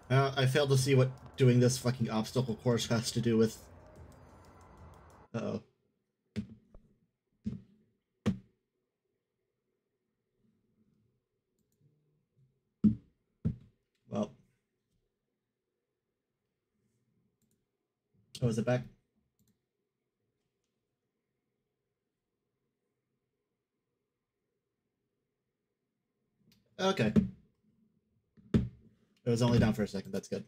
I failed to see what doing this fucking obstacle course has to do with... Uh-oh. Well. Oh, is it back? Okay. It was only down for a second. That's good.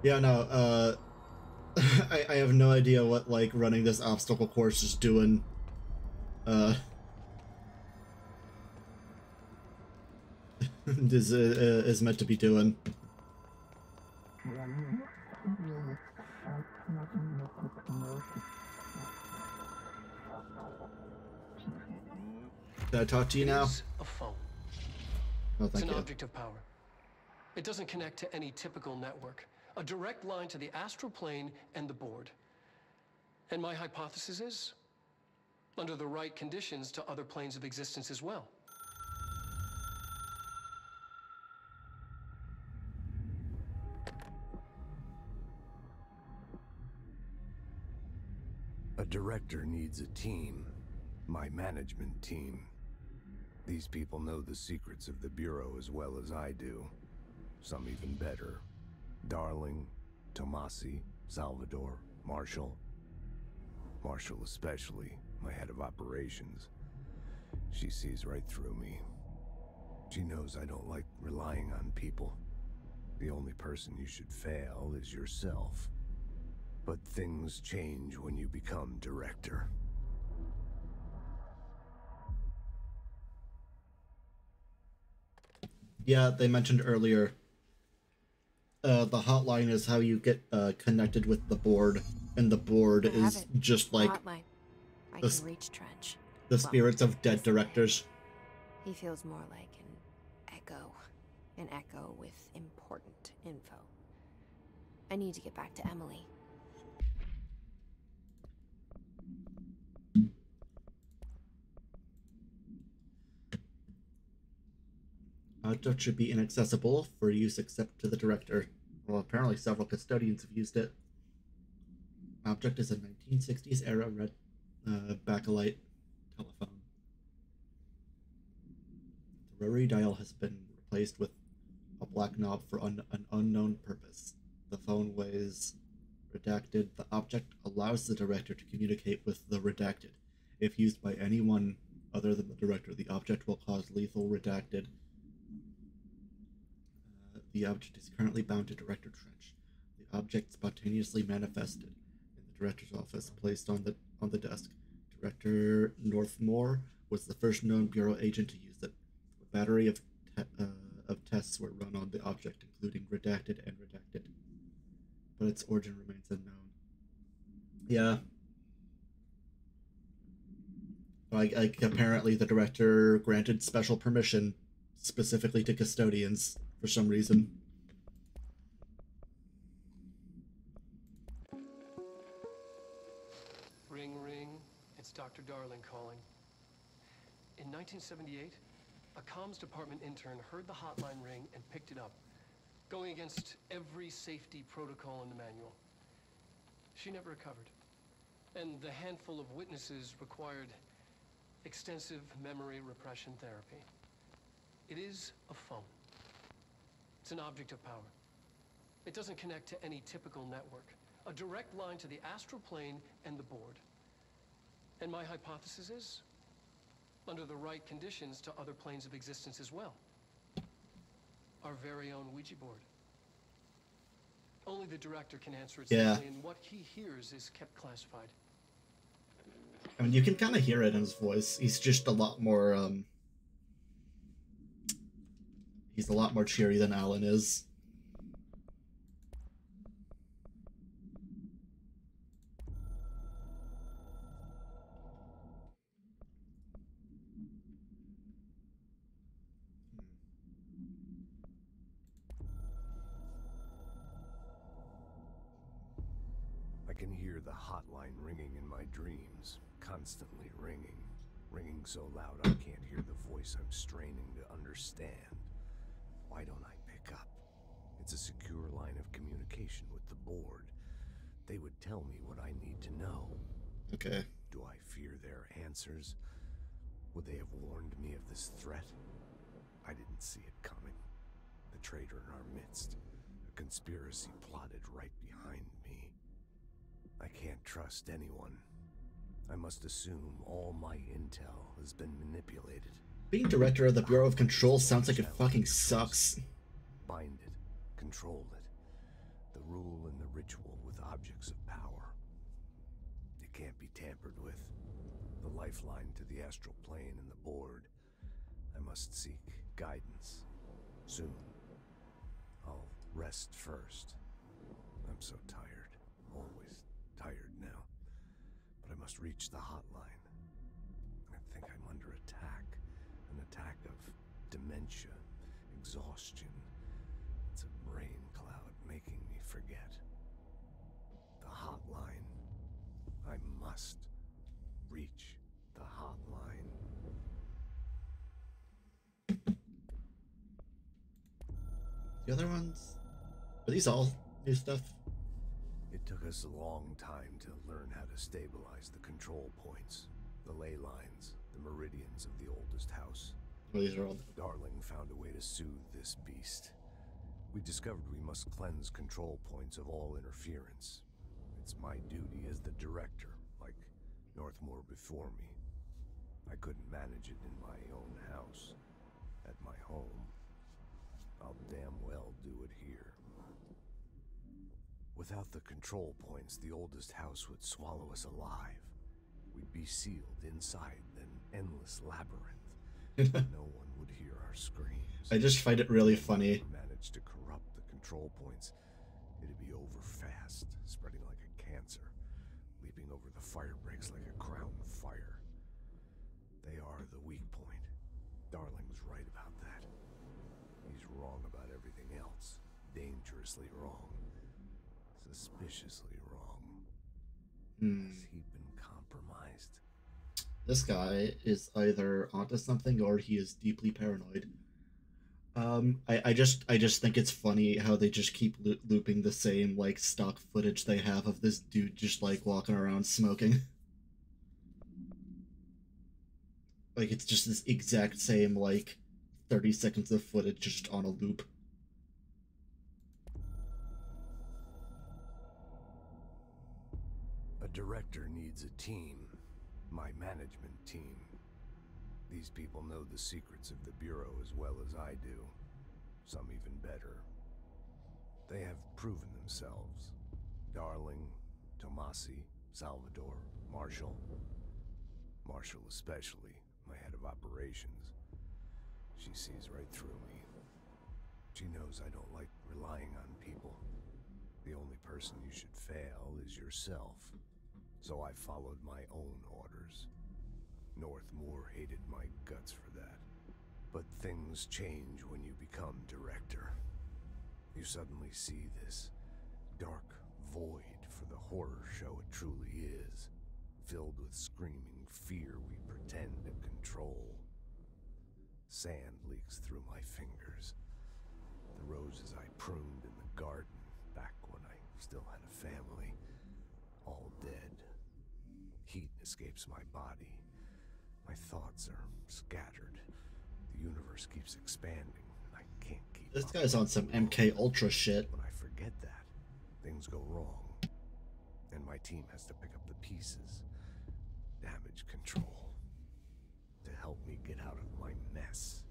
Yeah, no, I have no idea what, like, running this obstacle course is doing. Uh, is meant to be doing. Can I talk to you now? It is a phone. Oh, It's thank an you. object of power. It doesn't connect to any typical network. A direct line to the astral plane and the board. And my hypothesis is, under the right conditions, to other planes of existence as well. A director needs a team. My management team. These people know the secrets of the Bureau as well as I do. Some even better. Darling, Tomasi, Salvador, Marshall. Marshall especially, my head of operations. She sees right through me. She knows I don't like relying on people. The only person you should fail is yourself. But things change when you become director. Yeah, they mentioned earlier. The hotline is how you get connected with the board, and the board is just like hotline. I can reach Trench. The spirits of dead directors. He feels more like an echo with important info. I need to get back to Emily. Object should be inaccessible for use except to the director. Well, apparently several custodians have used it. Object is a 1960s era red bakelite telephone. The rotary dial has been replaced with a black knob for an unknown purpose. The phone weighs redacted. The object allows the director to communicate with the redacted. If used by anyone other than the director, the object will cause lethal redacted. The object is currently bound to Director Trench. The object spontaneously manifested in the director's office, placed on the desk. Director Northmore was the first known Bureau agent to use it. A battery of tests were run on the object, including redacted and redacted, but its origin remains unknown. Yeah. Apparently the director granted special permission specifically to custodians for some reason. Ring, ring. It's Dr. Darling calling. In 1978, a comms department intern heard the hotline ring and picked it up, going against every safety protocol in the manual. She never recovered. And the handful of witnesses required extensive memory repression therapy. It is a phone. It's an object of power. It doesn't connect to any typical network. A direct line to the astral plane and the board. And my hypothesis is, under the right conditions, to other planes of existence as well. Our very own Ouija board. Only the director can answer it safely, and what he hears is kept classified. I mean, you can kind of hear it in his voice. He's just a lot more, he's a lot more cheery than Alan is. I can hear the hotline ringing in my dreams, constantly ringing. Ringing so loud I can't hear the voice I'm straining to understand. Why don't I pick up. It's a secure line of communication with the board. They would tell me what I need to know. Okay. Do I fear their answers? Would they have warned me of this threat? I didn't see it coming. The traitor in our midst. A conspiracy plotted right behind me. I can't trust anyone. I must assume all my intel has been manipulated. Being director of the Bureau of Control sounds like it fucking sucks. Bind it, control it. The rule and the ritual with objects of power. It can't be tampered with. The lifeline to the astral plane and the board. I must seek guidance. Soon. I'll rest first. I'm so tired. Always tired now. But I must reach the hotline. I think I'm under attack. An attack of dementia, exhaustion. It's a brain cloud making me forget. The hotline. I must reach the hotline. The other ones? Are these all new stuff? It took us a long time to learn how to stabilize the control points, the ley lines, the meridians of the oldest house. Well, these are all. Darling found a way to soothe this beast. We discovered we must cleanse control points of all interference. It's my duty as the director, like Northmore before me. I couldn't manage it in my own house, at my home. I'll damn well do it here. Without the control points, the oldest house would swallow us alive. We'd be sealed inside an endless labyrinth. No one would hear our screams. I just find it really funny. If we managed to corrupt the control points, it'd be over fast, spreading like a cancer, leaping over the fire breaks like a crown fire. They are the weak point. Darling's right about that. He's wrong about everything else. Dangerously wrong. Suspiciously wrong. Has he been compromised? This guy is either onto something or he is deeply paranoid. I just think it's funny how they just keep looping the same like stock footage they have of this dude just like walking around smoking. Like it's just this exact same like 30 seconds of footage just on a loop. A director needs a team. My management team. These people know the secrets of the Bureau as well as I do. Some even better. They have proven themselves. Darling, Tomasi, Salvador, Marshall. Marshall especially, my head of operations. She sees right through me. She knows I don't like relying on people. The only person you should fail is yourself. So I followed my own orders. Northmore hated my guts for that. But things change when you become director. You suddenly see this dark void for the horror show it truly is, filled with screaming fear we pretend to control. Sand leaks through my fingers. The roses I pruned in the garden back when I still had a family, all dead. Heat escapes my body. My thoughts are scattered. The universe keeps expanding. I can't keep This up. guy's on some MK Ultra shit. When I forget that, things go wrong. And my team has to pick up the pieces. Damage control. To help me get out of my mess.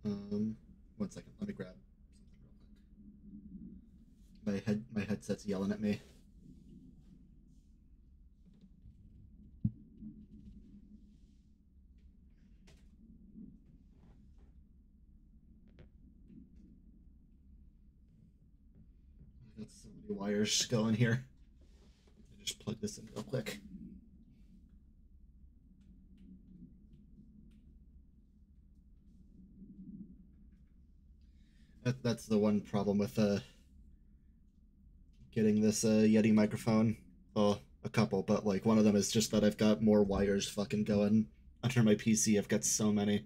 One second, let me grab something real quick. My headset's yelling at me. I got so many wires going here. I just plug this in real quick. That's the one problem with getting this Yeti microphone. Well, a couple, but like one of them is just that I've got more wires fucking going under my PC. I've got so many.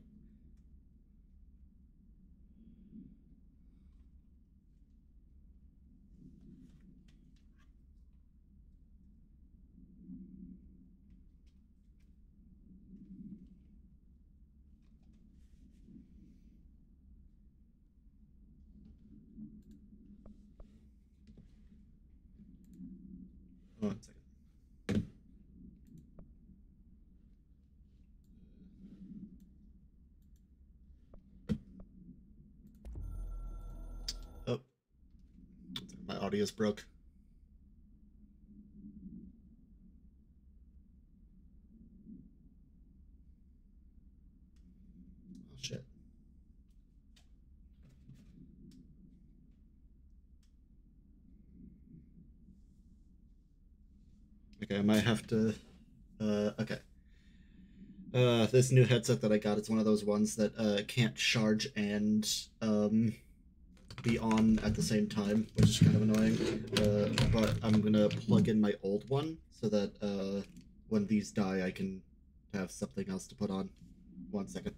One second. Oh, my audio's broke. Oh shit. Okay, I might have to. Okay. This new headset that I got is one of those ones that can't charge and be on at the same time, which is kind of annoying. But I'm gonna plug in my old one so that when these die, I can have something else to put on. 1 second.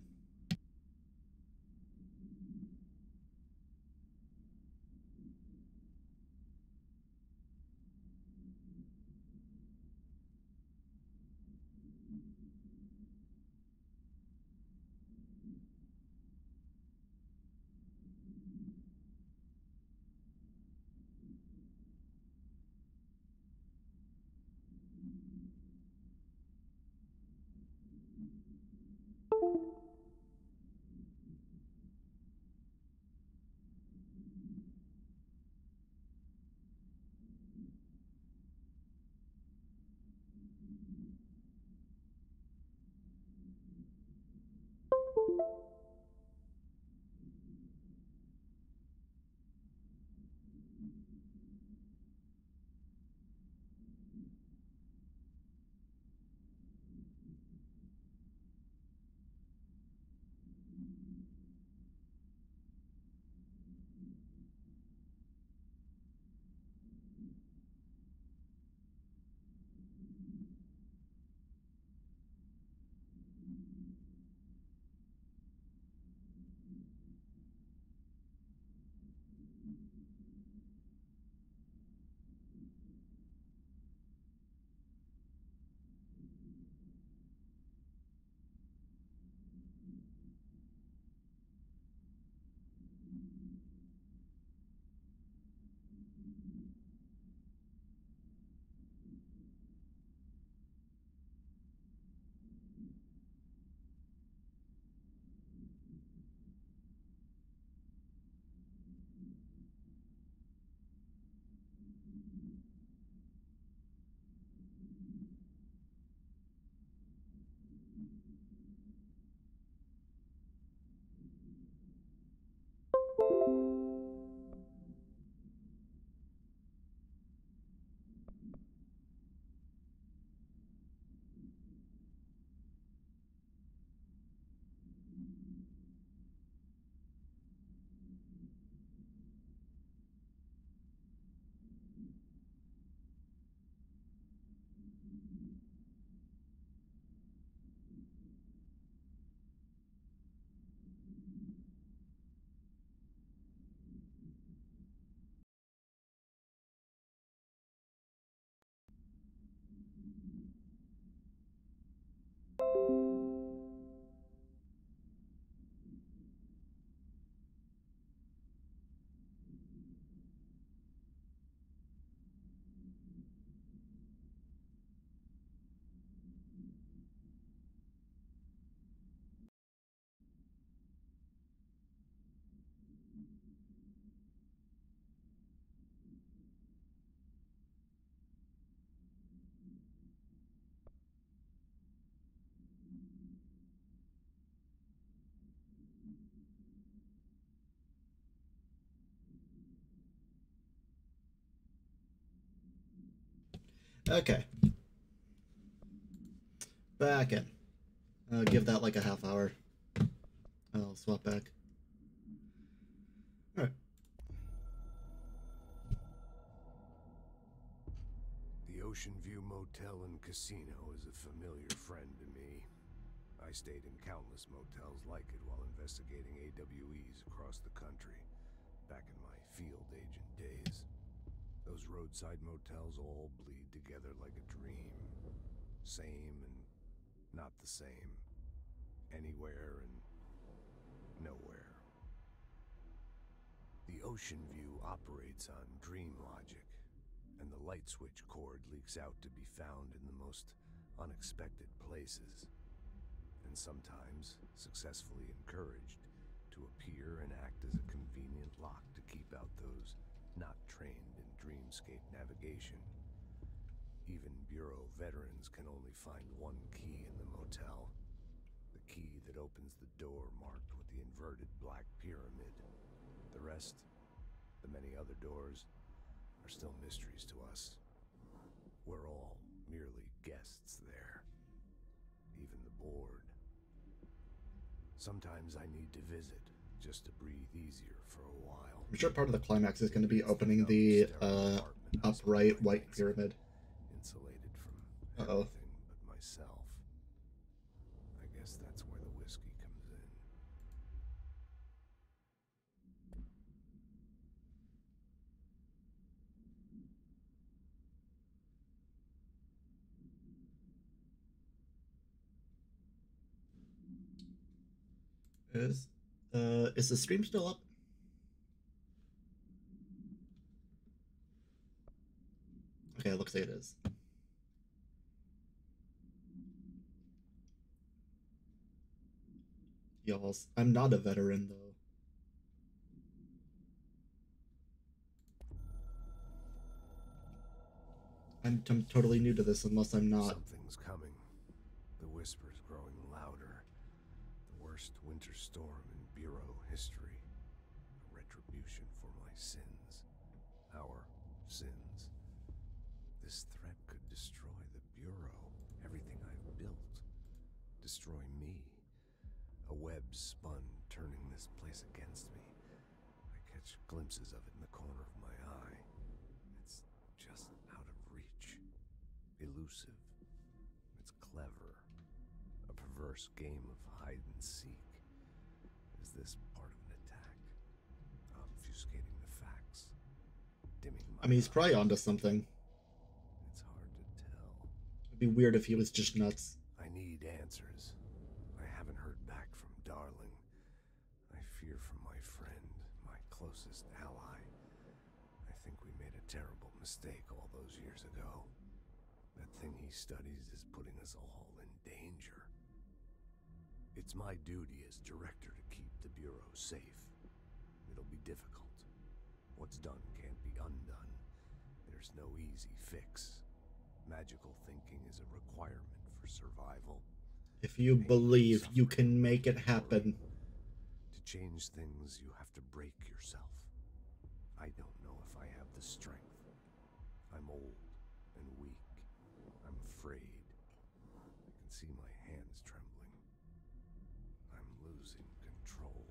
Okay. Back in. Give that like a half hour. I'll swap back. Alright. The Ocean View Motel and Casino is a familiar friend to me. I stayed in countless motels like it while investigating AWEs across the country, back in my field agent days. Those roadside motels all bleed together like a dream. Same and not the same. Anywhere and nowhere. The Ocean View operates on dream logic, and the light switch cord leaks out to be found in the most unexpected places, and sometimes successfully encouraged to appear and act as a convenient lock to keep out those not trained in dreamscape navigation. Even Bureau veterans can only find one key in the motel. The key that opens the door marked with the inverted black pyramid. The rest, the many other doors, are still mysteries to us. We're all merely guests there. Even the board. Sometimes I need to visit, just to breathe easier for a while. I'm sure part of the climax is going to be opening the upright white pyramid. Insulated from everything but myself. I guess that's where the whiskey comes in. Is the stream still up? Okay, it looks like it is. Y'all, I'm not a veteran though. I'm totally new to this unless I'm not. Something's coming. The whisper's growing louder. The worst winter storm in Bureau history. A retribution for my sins. Our sins. This threat could destroy the Bureau. Everything I've built. Destroy me. A web spun, turning this place against me. I catch glimpses of it in the corner of my eye. It's just out of reach. Elusive. It's clever. A perverse game of hide and seek. Is this part of an attack? Obfuscating the facts. Dimming my I mean, he's eyes. probably onto something. It's hard to tell. It'd be weird if he was just nuts. I need answers. I haven't heard back from Darling. I fear for my friend, my closest ally. I think we made a terrible mistake all those years ago. That thing he studies is putting us all in danger. It's my duty as director to keep the Bureau safe. It'll be difficult. What's done can't be undone. There's no easy fix. Magical thinking is a requirement for survival. If you believe, you can make it happen. To change things, you have to break yourself. I don't know if I have the strength. I'm old and weak. I'm afraid. I can see my hands trembling. I'm losing control.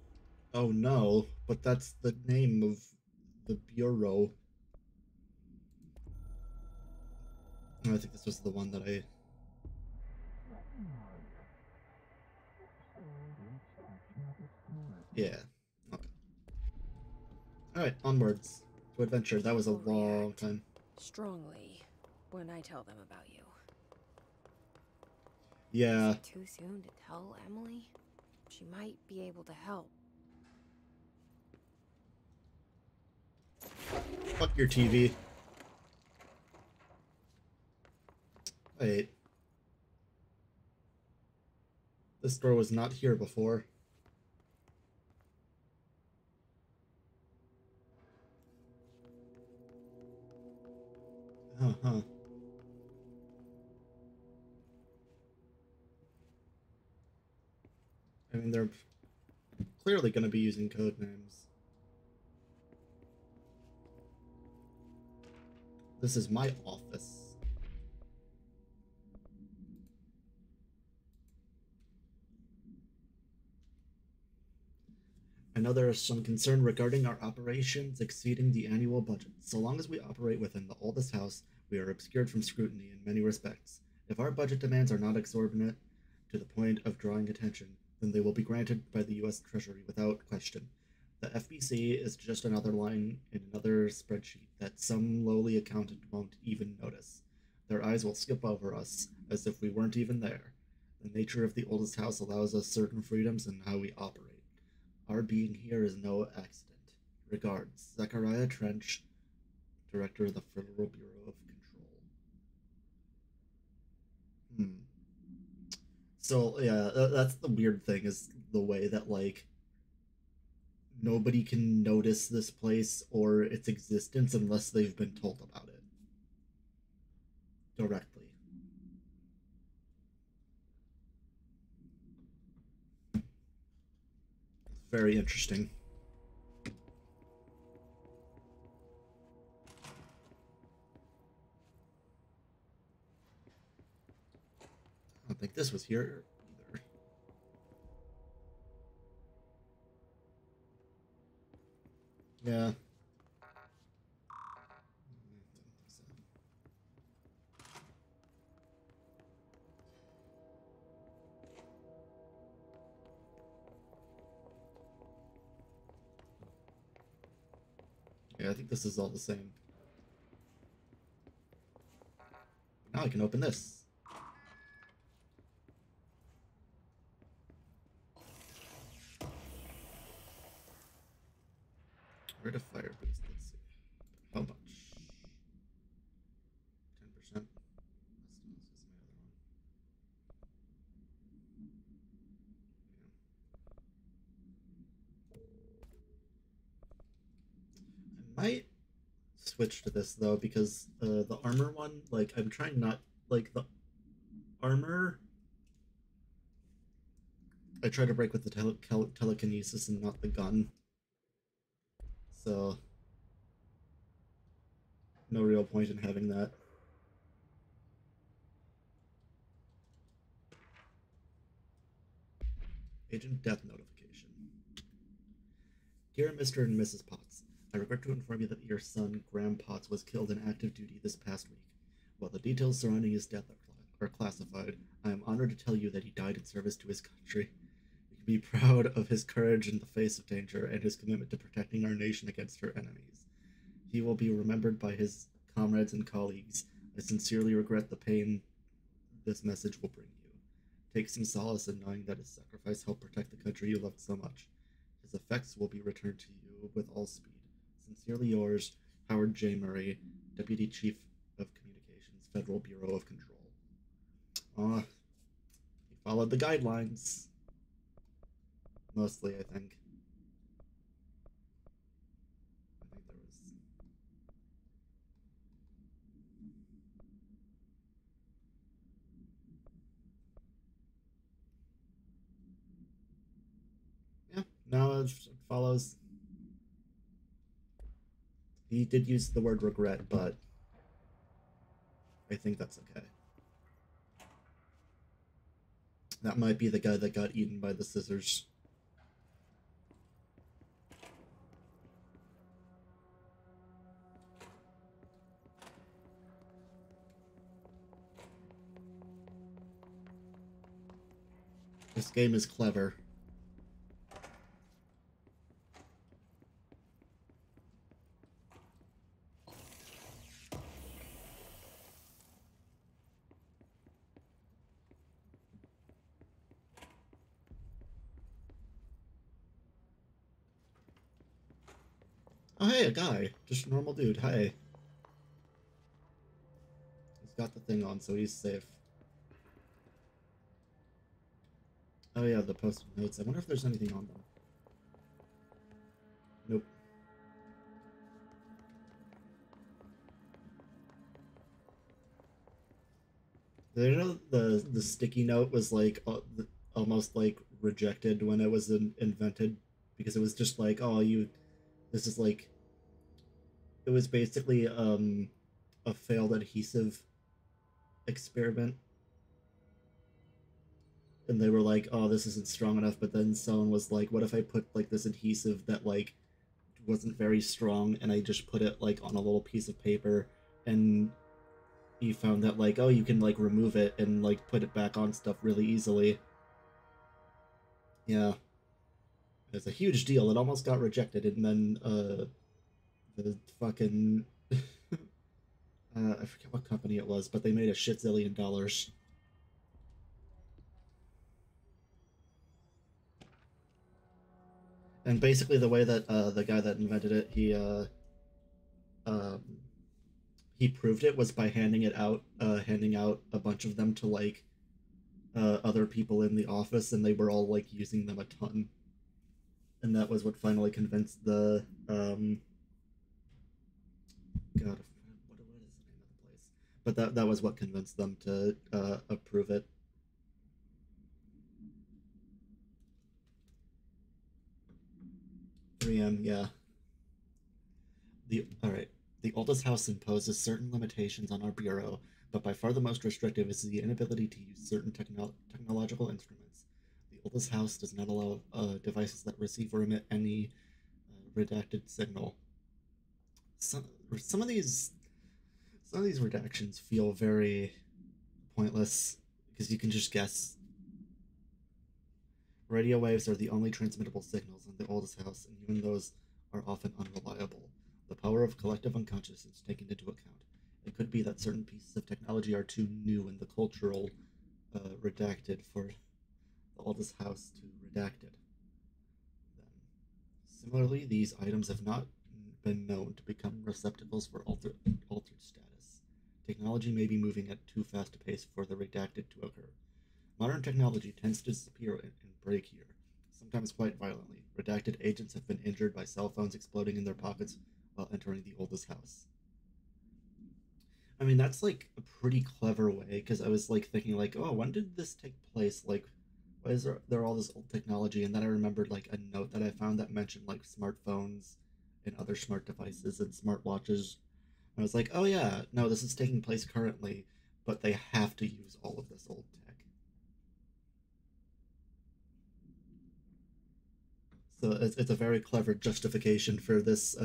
Oh no, but that's the name of the Bureau. I think this was the one that I... Yeah. Okay. Alright, onwards to adventure. That was a long time. Strongly when I tell them about you. Yeah. Is it too soon to tell Emily? She might be able to help. Fuck your TV. Wait. This door was not here before. Uh-huh. I mean, they're clearly going to be using code names. This is my office. I know there is some concern regarding our operations exceeding the annual budget. So long as we operate within the oldest house, we are obscured from scrutiny in many respects. If our budget demands are not exorbitant, to the point of drawing attention, then they will be granted by the U.S. Treasury without question. The FBC is just another line in another spreadsheet that some lowly accountant won't even notice. Their eyes will skip over us, as if we weren't even there. The nature of the oldest house allows us certain freedoms in how we operate. Our being here is no accident. Regards, Zachariah Trench, Director of the Federal Bureau of Control. So, yeah, that's the weird thing, is the way that, like, nobody can notice this place or its existence unless they've been told about it directly. Very interesting. I don't think this was here either. Yeah. Yeah, I think this is all the same. Now I can open this. Where to fire boost? Let's see. How much? 10%. I might switch to this though, because the armor one, like, I'm trying not, like, the armor, I try to break with the telekinesis and not the gun. So, no real point in having that. Agent death notification. Dear Mr. and Mrs. Potts, I regret to inform you that your son, Graham Potts, was killed in active duty this past week. While the details surrounding his death are classified, I am honored to tell you that he died in service to his country. You can be proud of his courage in the face of danger and his commitment to protecting our nation against her enemies. He will be remembered by his comrades and colleagues. I sincerely regret the pain this message will bring you. Take some solace in knowing that his sacrifice helped protect the country you loved so much. His effects will be returned to you with all speed. Sincerely yours, Howard J. Murray, Deputy Chief of Communications, Federal Bureau of Control. He followed the guidelines. Mostly, I think. There was... Yeah, now it follows. He did use the word regret, but I think that's okay. That might be the guy that got eaten by the scissors. This game is clever. Oh, hey, a guy. Just a normal dude. Hi. He's got the thing on, so he's safe. Oh, yeah, the post-it notes. I wonder if there's anything on them. Nope. Did you know the sticky note was, like, almost, like, rejected when it was invented? Because it was just like, oh, this is like, it was basically a failed adhesive experiment, and they were like, oh, this isn't strong enough. But then someone was like, what if I put like this adhesive that like wasn't very strong, and I just put it like on a little piece of paper, and he found that like, oh, you can like remove it and like put it back on stuff really easily. Yeah, it's a huge deal. It almost got rejected, and then the fucking I forget what company it was, but they made a shit zillion dollars. And basically, the way that the guy that invented it, um, he proved it was by handing out a bunch of them to like other people in the office, and they were all like using them a ton. And that was what finally convinced the God, what is the name of the place? But that was what convinced them to approve it. 3M, yeah. All right. The oldest house imposes certain limitations on our bureau, but by far the most restrictive is the inability to use certain technological instruments. The oldest house does not allow devices that receive or emit any redacted signal. Some some of these some of these redactions feel very pointless because you can just guess. Radio waves are the only transmittable signals in the oldest house, and even those are often unreliable. The power of collective unconscious is taken into account. It could be that certain pieces of technology are too new in the cultural redacted for the oldest house to redact it. Then, similarly, these items have not been known to become receptacles for altered status. Technology may be moving at too fast a pace for the redacted to occur. Modern technology tends to disappear and break here, sometimes quite violently. Redacted agents have been injured by cell phones exploding in their pockets while entering the oldest house. I mean, that's like a pretty clever way, because I was like thinking like, oh, when did this take place? Like, why is there all this old technology? And then I remembered like a note that I found that mentioned like smartphones and other smart devices and smartwatches. I was like, oh yeah, no, this is taking place currently, but they have to use all of this old tech. So it's a very clever justification for this,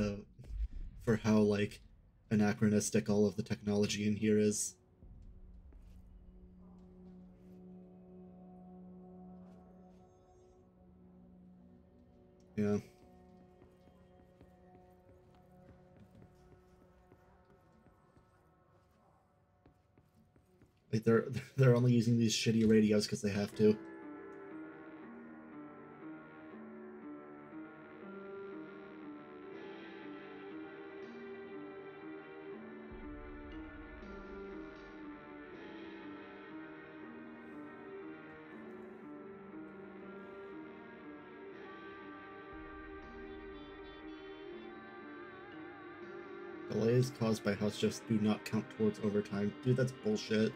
for how like anachronistic all of the technology in here is. Yeah. Like they're only using these shitty radios because they have to. Delays caused by house shifts do not count towards overtime. Dude, that's bullshit.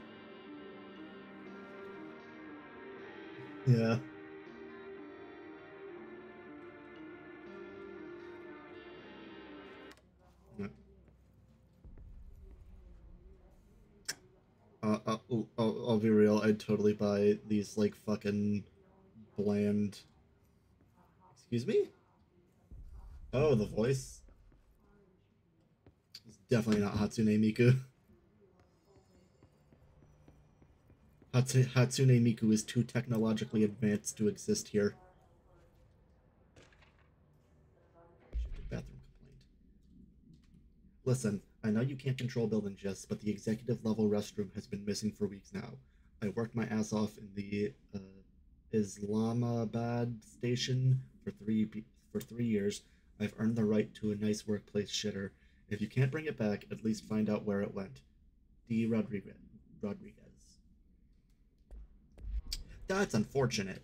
Yeah. I'll be real. I'd totally buy these like fucking bland. Excuse me? Oh, the voice. It's definitely not Hatsune Miku. Hatsune Miku is too technologically advanced to exist here. Bathroom complaint. Listen, I know you can't control building just, but the executive level restroom has been missing for weeks now. I worked my ass off in the Islamabad station for 3 years. I've earned the right to a nice workplace shitter. If you can't bring it back, at least find out where it went. D. Rodriguez. That's unfortunate.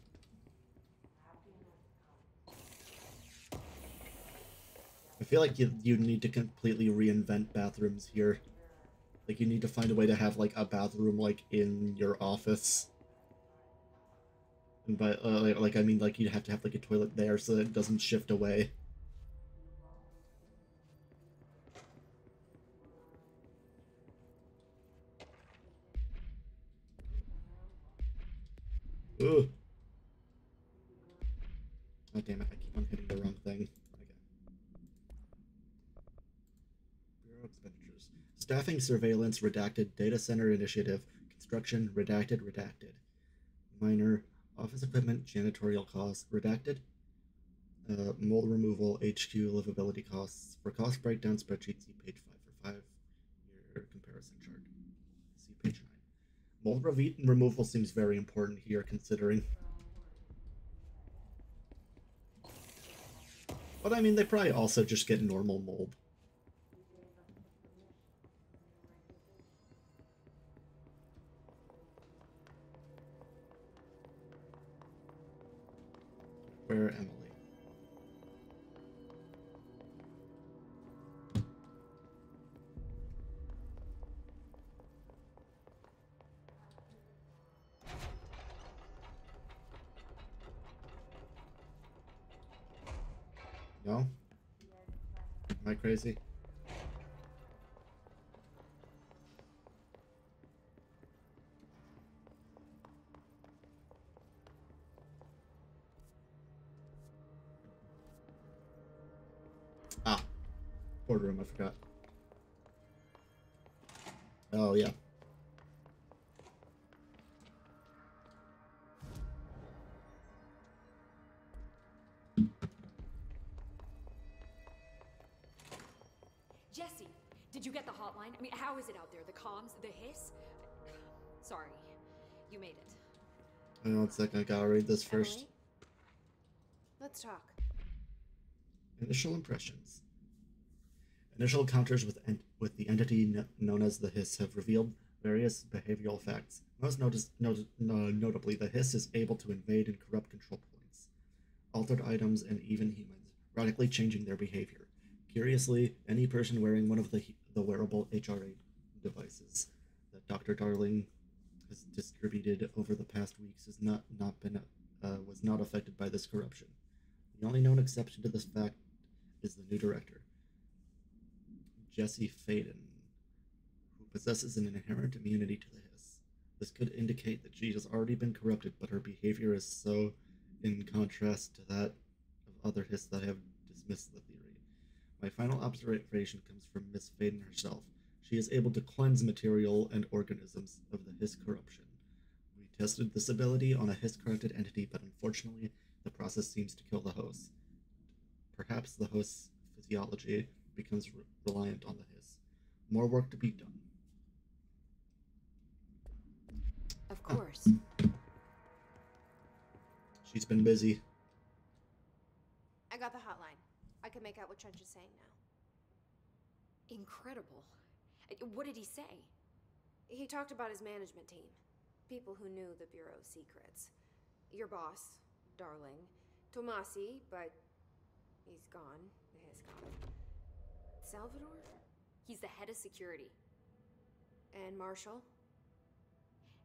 I feel like you need to completely reinvent bathrooms here. Like you need to find a way to have like a bathroom like in your office. And by like I mean like you'd have to have like a toilet there so that it doesn't shift away. Ugh. Oh damn it! I keep on hitting the wrong thing. Okay. Bureau expenditures. Staffing surveillance redacted data center initiative construction redacted minor office equipment janitorial costs redacted mold removal HQ livability costs for cost breakdown spreadsheet see page 5 for 5-year comparison chart see page 9. Mold removal seems very important here considering, but I mean they probably also just get normal mold. Where Emily? No? Am I crazy? Ah, boardroom, I forgot. Oh, yeah. Jesse, did you get the hotline? I mean, how is it out there? The comms, the hiss? Sorry, you made it. Hang on 1 second, I gotta read this first. Emily? Let's talk. Initial impressions. Initial encounters with the entity known as the Hiss have revealed various behavioral effects. Most notably, the Hiss is able to invade and corrupt control points, altered items, and even humans, radically changing their behavior. Curiously, any person wearing one of the wearable HRA devices that Dr. Darling has distributed over the past weeks was not affected by this corruption. The only known exception to this fact is the new director, Jesse Faden, who possesses an inherent immunity to the Hiss. This could indicate that she has already been corrupted, but her behavior is so in contrast to that of other Hiss that have dismissed the theory. My final observation comes from Miss Faden herself. She is able to cleanse material and organisms of the Hiss corruption. We tested this ability on a Hiss-corrupted entity, but unfortunately, the process seems to kill the host. Perhaps the host's physiology becomes reliant on the Hiss. More work to be done. Of course. She's been busy. I got the hotline. I can make out what Trench is saying now. Incredible. What did he say? He talked about his management team. People who knew the Bureau's secrets. Your boss, Darling. Tomasi, but he's gone. He's gone. Salvador? He's the head of security. And Marshall?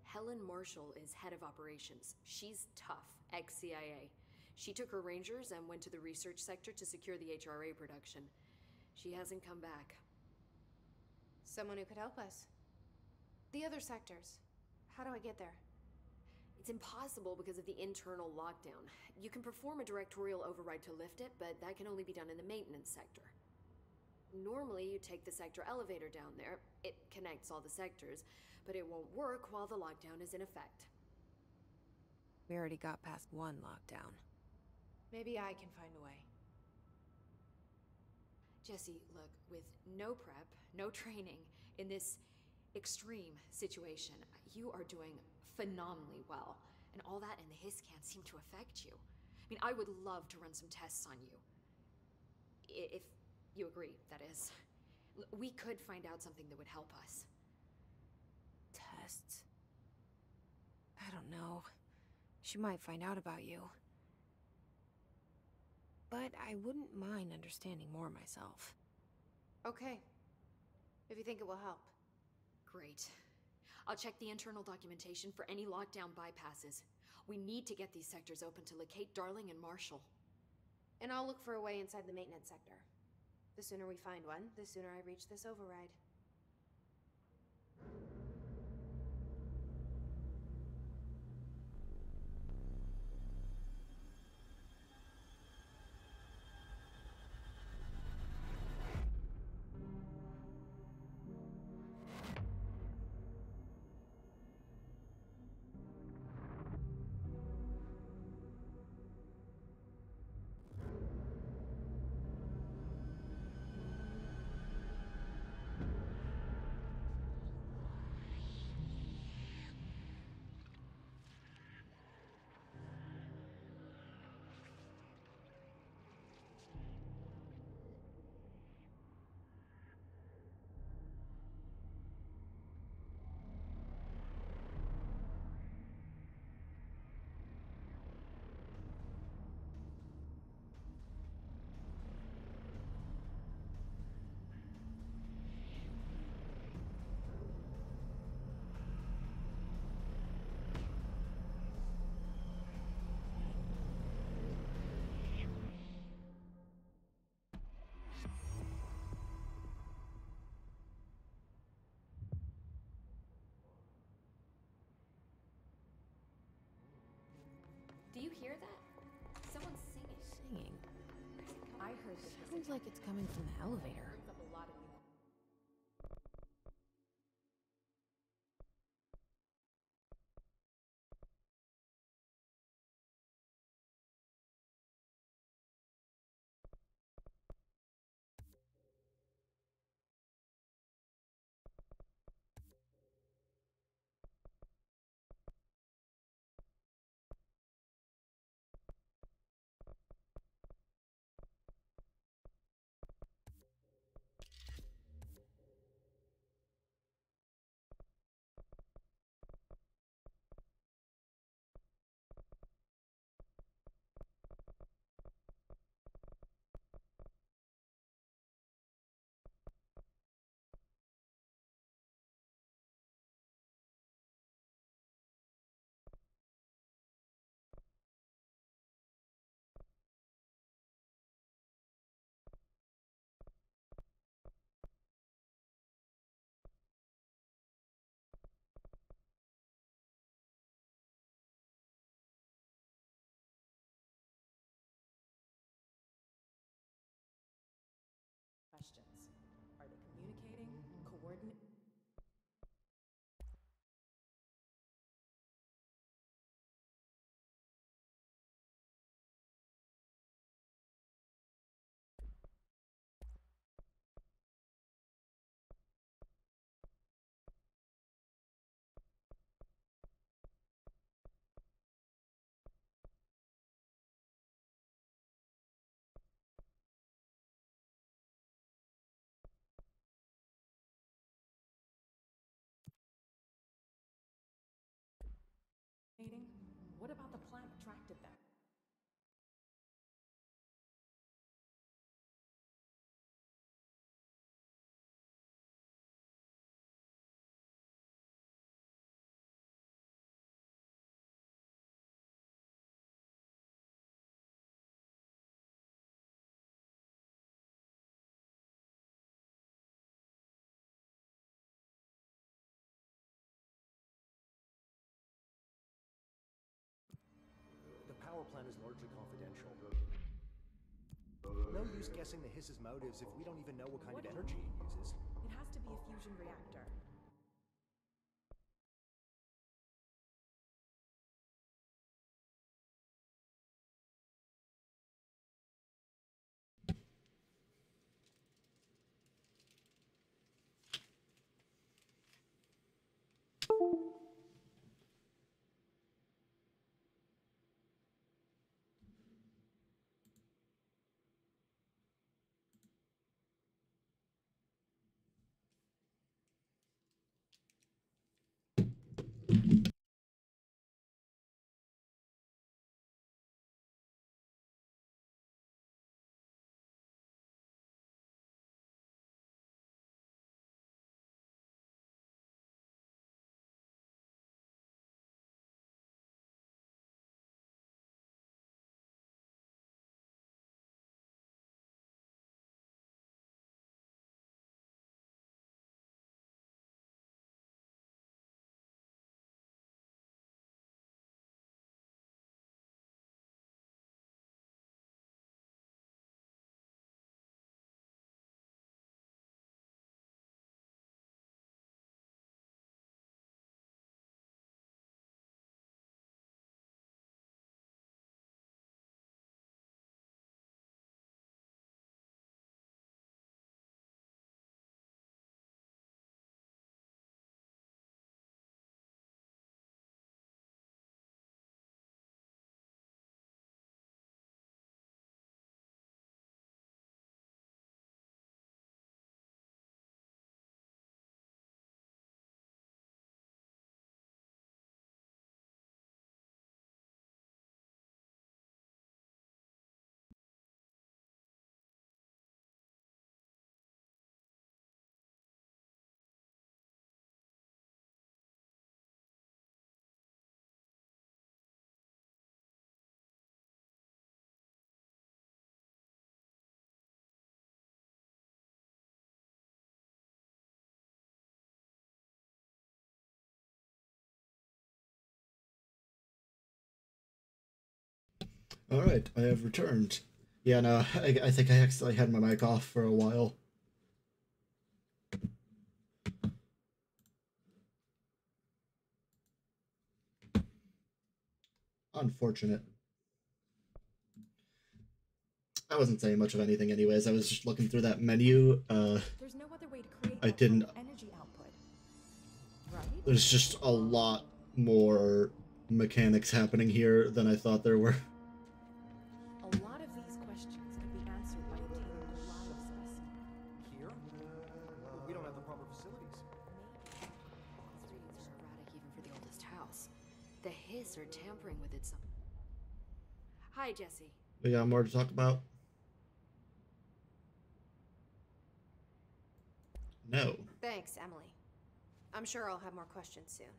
Helen Marshall is head of operations. She's tough, ex-CIA. She took her rangers and went to the research sector to secure the HRA production. She hasn't come back. Someone who could help us. The other sectors. How do I get there? It's impossible because of the internal lockdown. You can perform a directorial override to lift it, but that can only be done in the maintenance sector. Normally, you take the sector elevator down there. It connects all the sectors, but it won't work while the lockdown is in effect. We already got past one lockdown. Maybe I can find a way. Jesse, look, with no prep, no training, in this extreme situation, you are doing phenomenally well. And all that and the Hiss can't seem to affect you. I mean, I would love to run some tests on you. If you agree, that is. We could find out something that would help us. Tests? I don't know. She might find out about you. But I wouldn't mind understanding more myself. Okay. If you think it will help. Great. I'll check the internal documentation for any lockdown bypasses. We need to get these sectors open to locate Darling and Marshall. And I'll look for a way inside the maintenance sector. The sooner we find one, the sooner I reach this override. Sounds like it's coming from the elevator. Questions. Are they communicating? Coordinating? What about the plant attracted them? The power plant is largely confidential. No use guessing the Hiss's motives if we don't even know what kind of energy it uses. It has to be a fusion reactor. Alright, I have returned. Yeah, no, I think I accidentally had my mic off for a while. Unfortunate. I wasn't saying much of anything anyways. I was just looking through that menu. There's no other way to create I that didn't... kind of energy output. Right? There's just a lot more mechanics happening here than I thought there were. A lot of these questions could be answered by obtaining a lab specimen. Here? Well, we don't have the proper facilities. These readings are erratic even for the oldest house. The Hiss are tampering with it some. Hi, Jesse. We got more to talk about? No. Thanks, Emily. I'm sure I'll have more questions soon.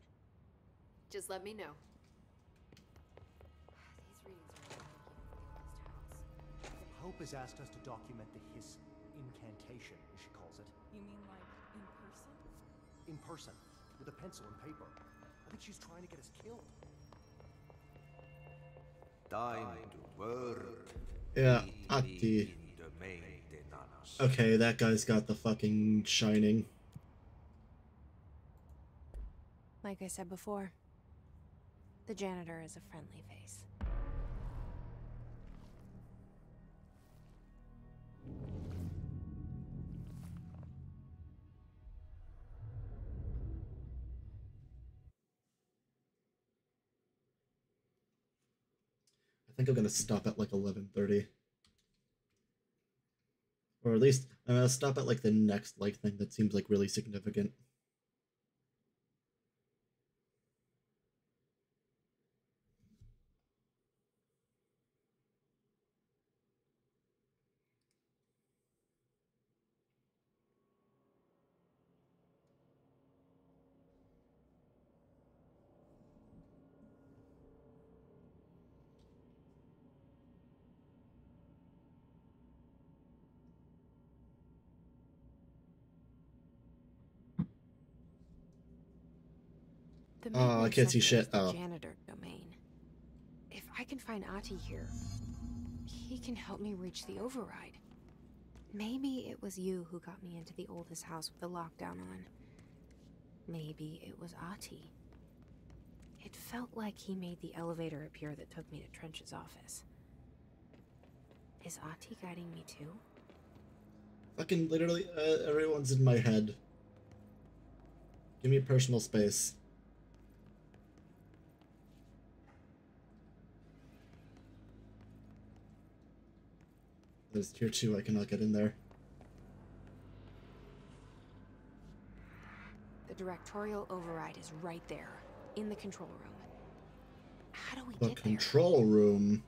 Just let me know. These readings are erratic even for the oldest house. Hope has asked us to document the Hiss incantation, as she calls it. You mean like in person? In person, with a pencil and paper. I think she's trying to get us killed. Time to work. Yeah, Ati. Okay, that guy's got the fucking shining. Like I said before, the janitor is a friendly face. I think I'm gonna stop at like 11:30. Or at least I'm gonna stop at like the next like thing that seems like really significant. The Oh, I can't see maintenance shit. sector is Oh. the janitor domain. If I can find Ati here, he can help me reach the override. Maybe it was you who got me into the oldest house with the lockdown on. Maybe it was Ati. It felt like he made the elevator appear that took me to Trench's office. Is Ati guiding me too? Fucking literally, everyone's in my head. Give me personal space. There's tier 2, I cannot get in there. The directorial override is right there, in the control room. How do we The get there? control room.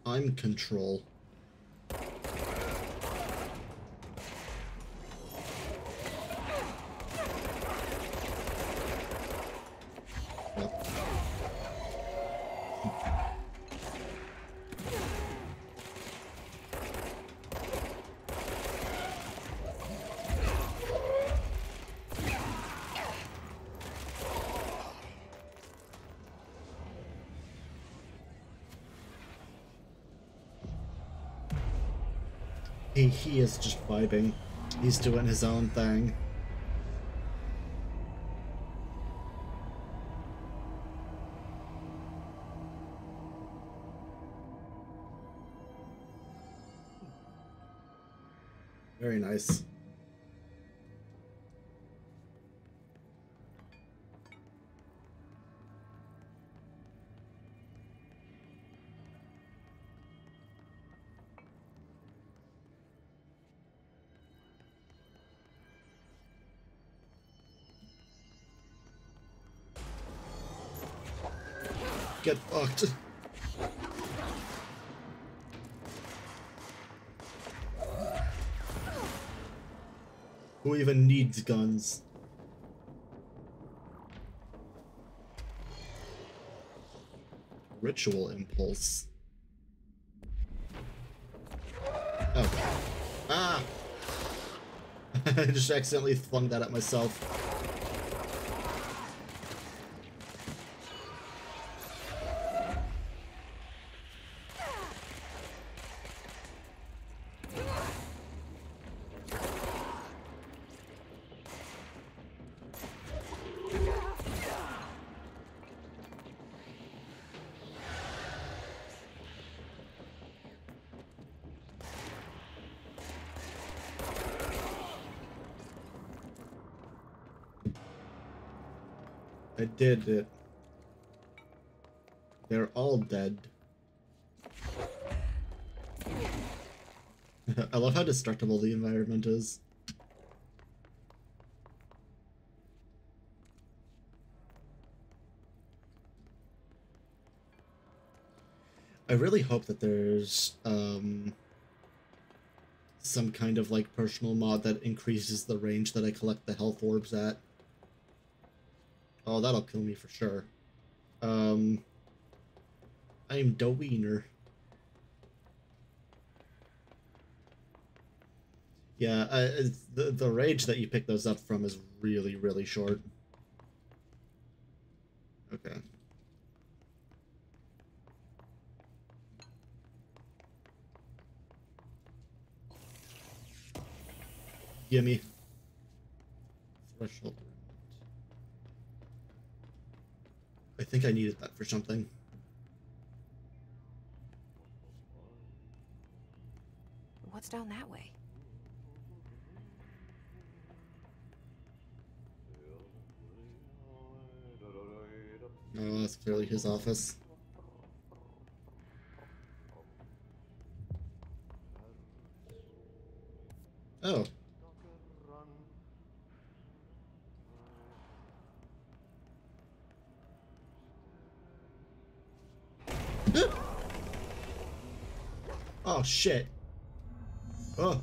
I'm control. Yep. He is just vibing. He's doing his own thing. Very nice. Get fucked. Who even needs guns? Ritual impulse. Oh. Ah! I just accidentally flung that at myself. I did it. They're all dead. I love how destructible the environment is. I really hope that there's some kind of like personal mod that increases the range that I collect the health orbs at. Oh, that'll kill me for sure. I am Doweener. Yeah, the range that you pick those up from is really, really short. Okay. Gimme. Threshold. I think I needed that for something. What's down that way? Oh, that's clearly his office. Oh. Oh, shit. Oh.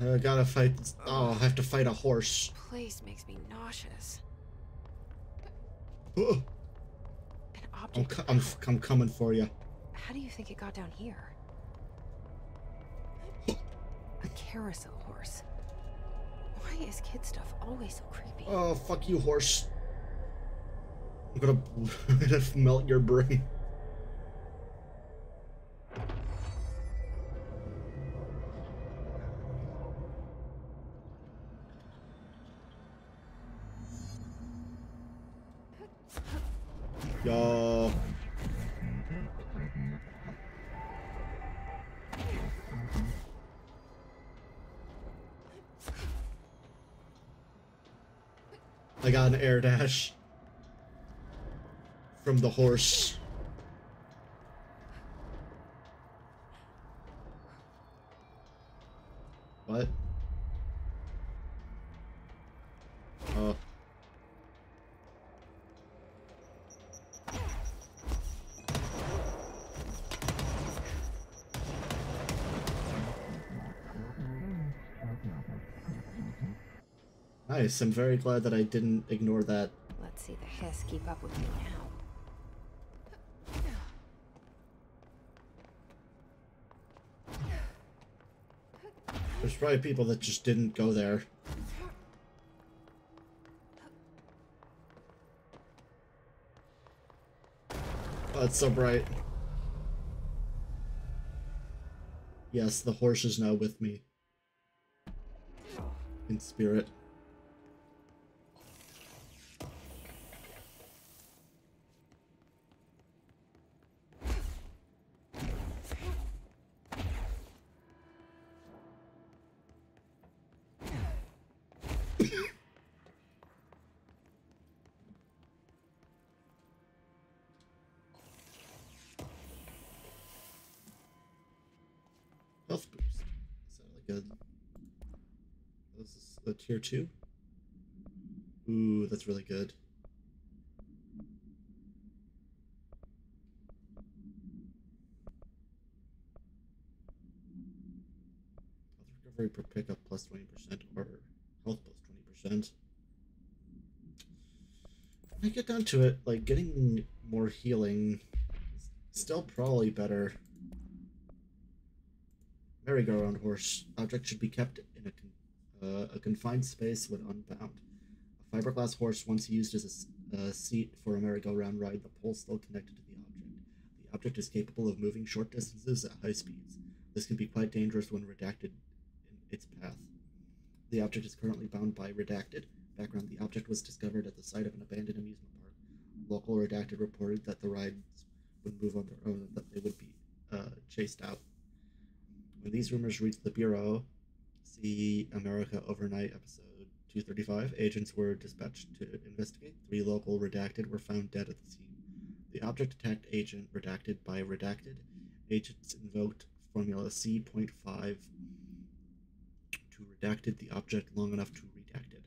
I gotta fight. Oh, I have to fight a horse. This place makes me nauseous. Oh. An object. I'm coming for you. How do you think it got down here? A carousel horse. Why is kid stuff always so creepy? Oh, fuck you, horse. I'm gonna melt your brain. Yo. I got an air dash from the horse. What? Oh. Nice, I'm very glad that I didn't ignore that. Let's see the hiss keep up with me now. There's probably people that just didn't go there. Oh, it's so bright. Yes, the horse is now with me. In spirit. Health boost. Is that like a... This is a tier 2? Ooh, that's really good. Health recovery per pickup plus 20% or health plus 20%. When I get down to it, like getting more healing is still probably better. Merry-go-round horse. Object should be kept in a confined space when unbound. A fiberglass horse once used as a seat for a merry-go-round ride, the pole still connected to the object. The object is capable of moving short distances at high speeds. This can be quite dangerous when redacted in its path. The object is currently bound by Redacted. Background: the object was discovered at the site of an abandoned amusement park. Local Redacted reported that the rides would move on their own and that they would be chased out. When these rumors reached the Bureau, see America Overnight, episode 2:35, agents were dispatched to investigate. 3 local redacted were found dead at the scene. The object attacked agent redacted by redacted. Agents invoked Formula C.5 to redacted the object long enough to redacted.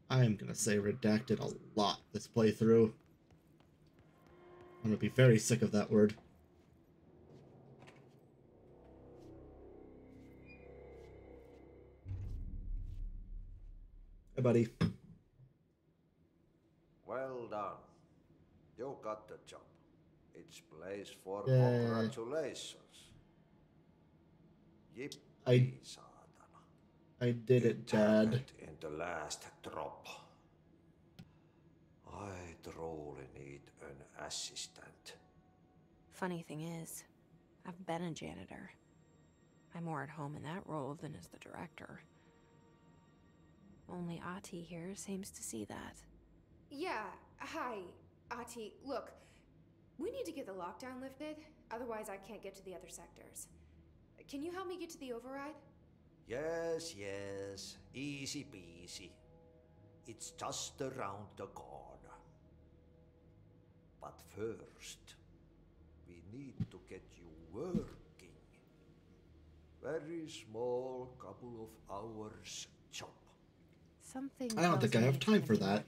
I am gonna say redacted a lot this playthrough. I'm gonna be very sick of that word. Hey, buddy. Well done. You got the job. It's place for Yay. congratulations. Yippee, saatana. I did it, Dad. In the last drop. I truly need an assistant. Funny thing is, I've been a janitor. I'm more at home in that role than as the director. Only Ahti here seems to see that. Yeah, hi, Ahti. Look, we need to get the lockdown lifted, otherwise I can't get to the other sectors. Can you help me get to the override? Yes, yes. Easy peasy. It's just around the corner. But first, we need to get you working. Very small, couple of hours job. Something I don't think I have time for that.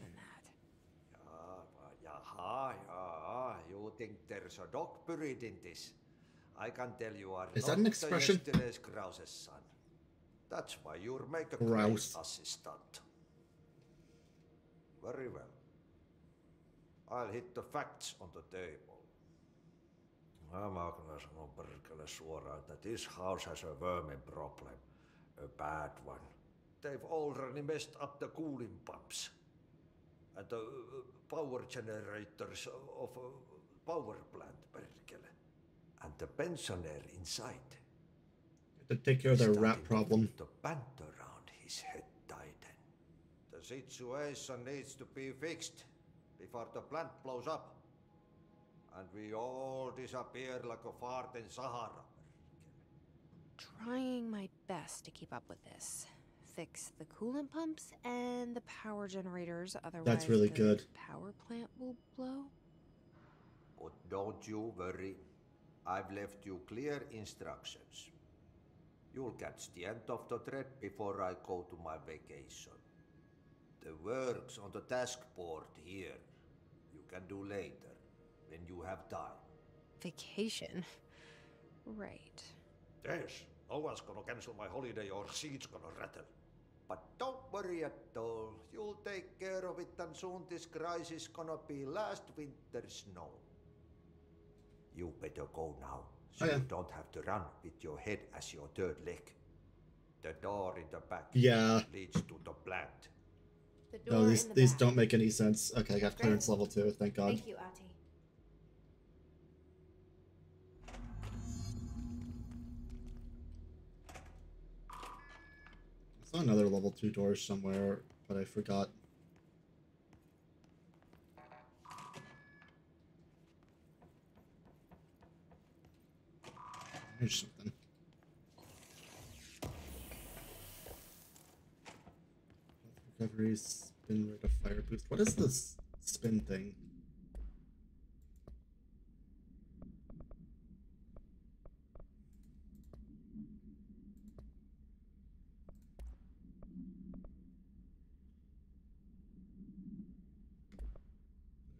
Jaha. You think there's a dog buried in this? I can tell you are Is not that an expression? yesterday's Krause's son. That's why you'll make a Grouse. great assistant. Very well. I'll hit the facts on the table. Mä kyllä sanon perkele suoraan, että this house has a vermin problem. A bad one. They've already messed up the cooling pumps. And the power generators of a power plant, perkele. And the pensioner inside. To take care of their rat problem. The band around his head tighten. The situation needs to be fixed before the plant blows up. And we all disappear like a fart in Sahara. Trying my best to keep up with this. Fix the coolant pumps and the power generators, otherwise That's really the good. power plant will blow. But don't you worry. I've left you clear instructions. You'll catch the end of the thread before I go to my vacation. The work's on the task board here. You can do later, when you have time. Vacation? Right. Yes, no one's gonna cancel my holiday or seat's gonna rattle. But don't worry at all. You'll take care of it and soon this crisis gonna be last winter's snow. You better go now, so you don't have to run with your head as your third leg. The door in the back leads to the plant. The door No, in these the back. don't make any sense. Okay, I got clearance level 2, thank God. Thank you, Ahti. I saw another level 2 door somewhere, but I forgot. Here's something. Recovery, spin rate of fire boost. What is this spin thing?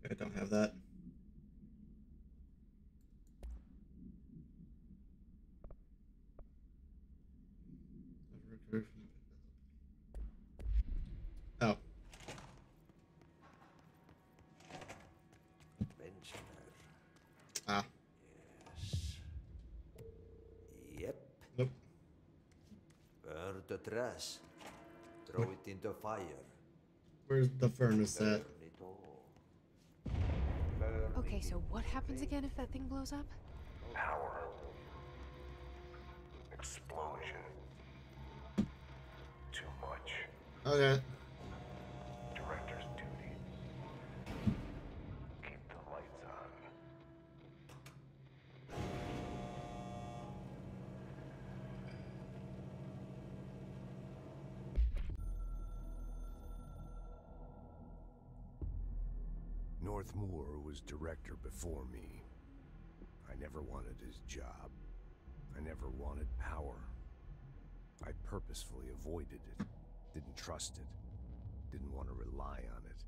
I don't have that. Oh. Pensioner. Ah. Yes. Yep. Nope. Burn the trash. Throw it in the fire. Where's the furnace at? Burn it all. Burn Okay, it so in what the happens flame. again if that thing blows up? Power. Explosion. Too much. Okay. Director's duty. Keep the lights on. Northmoor was director before me. I never wanted his job. I never wanted power. I purposefully avoided it, didn't trust it, didn't want to rely on it.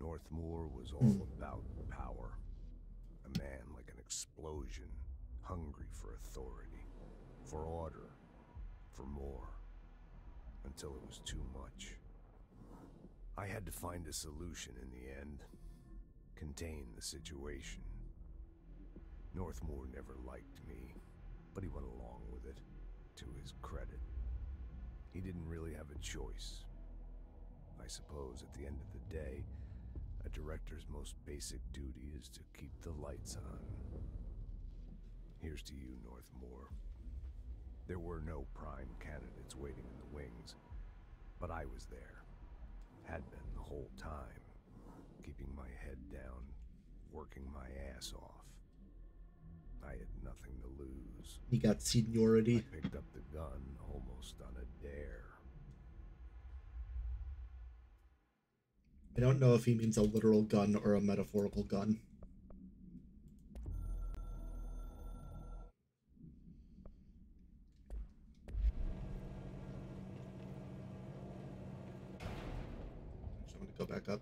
Northmoor was all about power. A man like an explosion, hungry for authority, for order, for more, until it was too much. I had to find a solution in the end, contain the situation. Northmoor never liked me, but he went along with it, to his credit. He didn't really have a choice. I suppose at the end of the day, a director's most basic duty is to keep the lights on. Here's to you, Northmoor. There were no prime candidates waiting in the wings, but I was there. Had been the whole time, keeping my head down, working my ass off. I had nothing to lose. He got seniority. I picked up the gun almost on a dare. I don't know if he means a literal gun or a metaphorical gun. So I'm gonna go back up.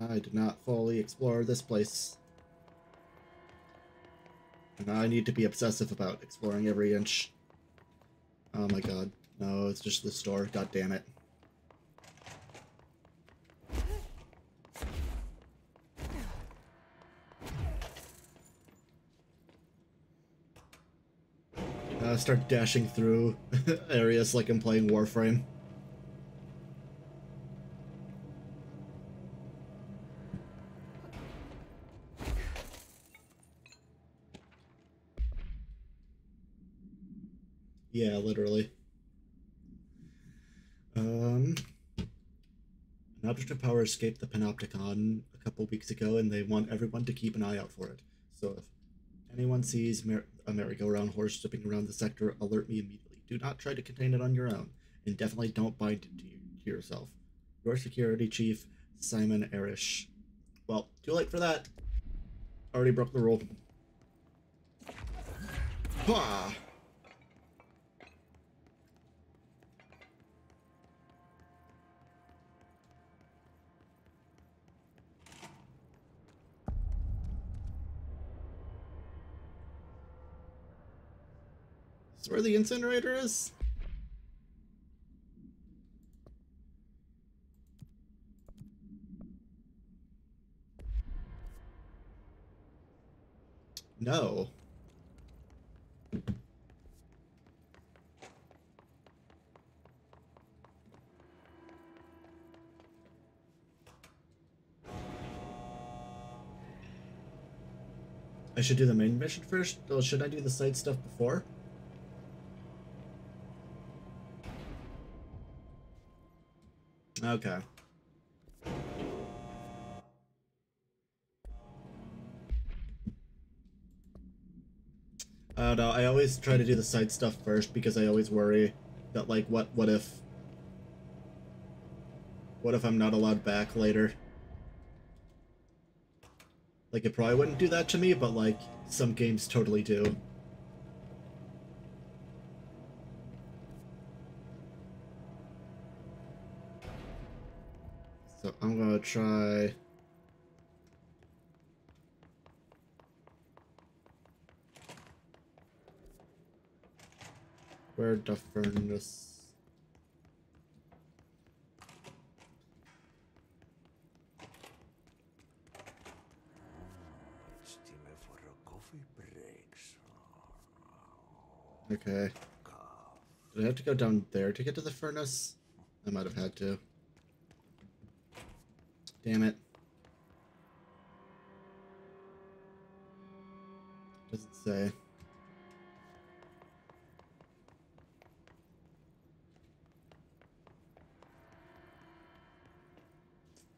I did not fully explore this place. And I need to be obsessive about exploring every inch. Oh my god. No, it's just the store. God damn it. Start dashing through areas like I'm playing Warframe. Yeah, literally. An object of power escaped the Panopticon a couple weeks ago, and they want everyone to keep an eye out for it. So if anyone sees a merry-go-round horse zipping around the sector, alert me immediately. Do not try to contain it on your own, and definitely don't bind it to yourself. Your security chief, Simon Erish. Well, too late for that. Already broke the rule. Bah! Is this where the incinerator is? No. I should do the main mission first? Or should I do the side stuff before? Okay. No, I always try to do the side stuff first because I always worry that, like, what if I'm not allowed back later? Like, it probably wouldn't do that to me, but, like, some games totally do. So I'm gonna try... Where'd the furnace... It's time for a coffee break. Okay. Did I have to go down there to get to the furnace? I might have had to. Damn it. Doesn't say.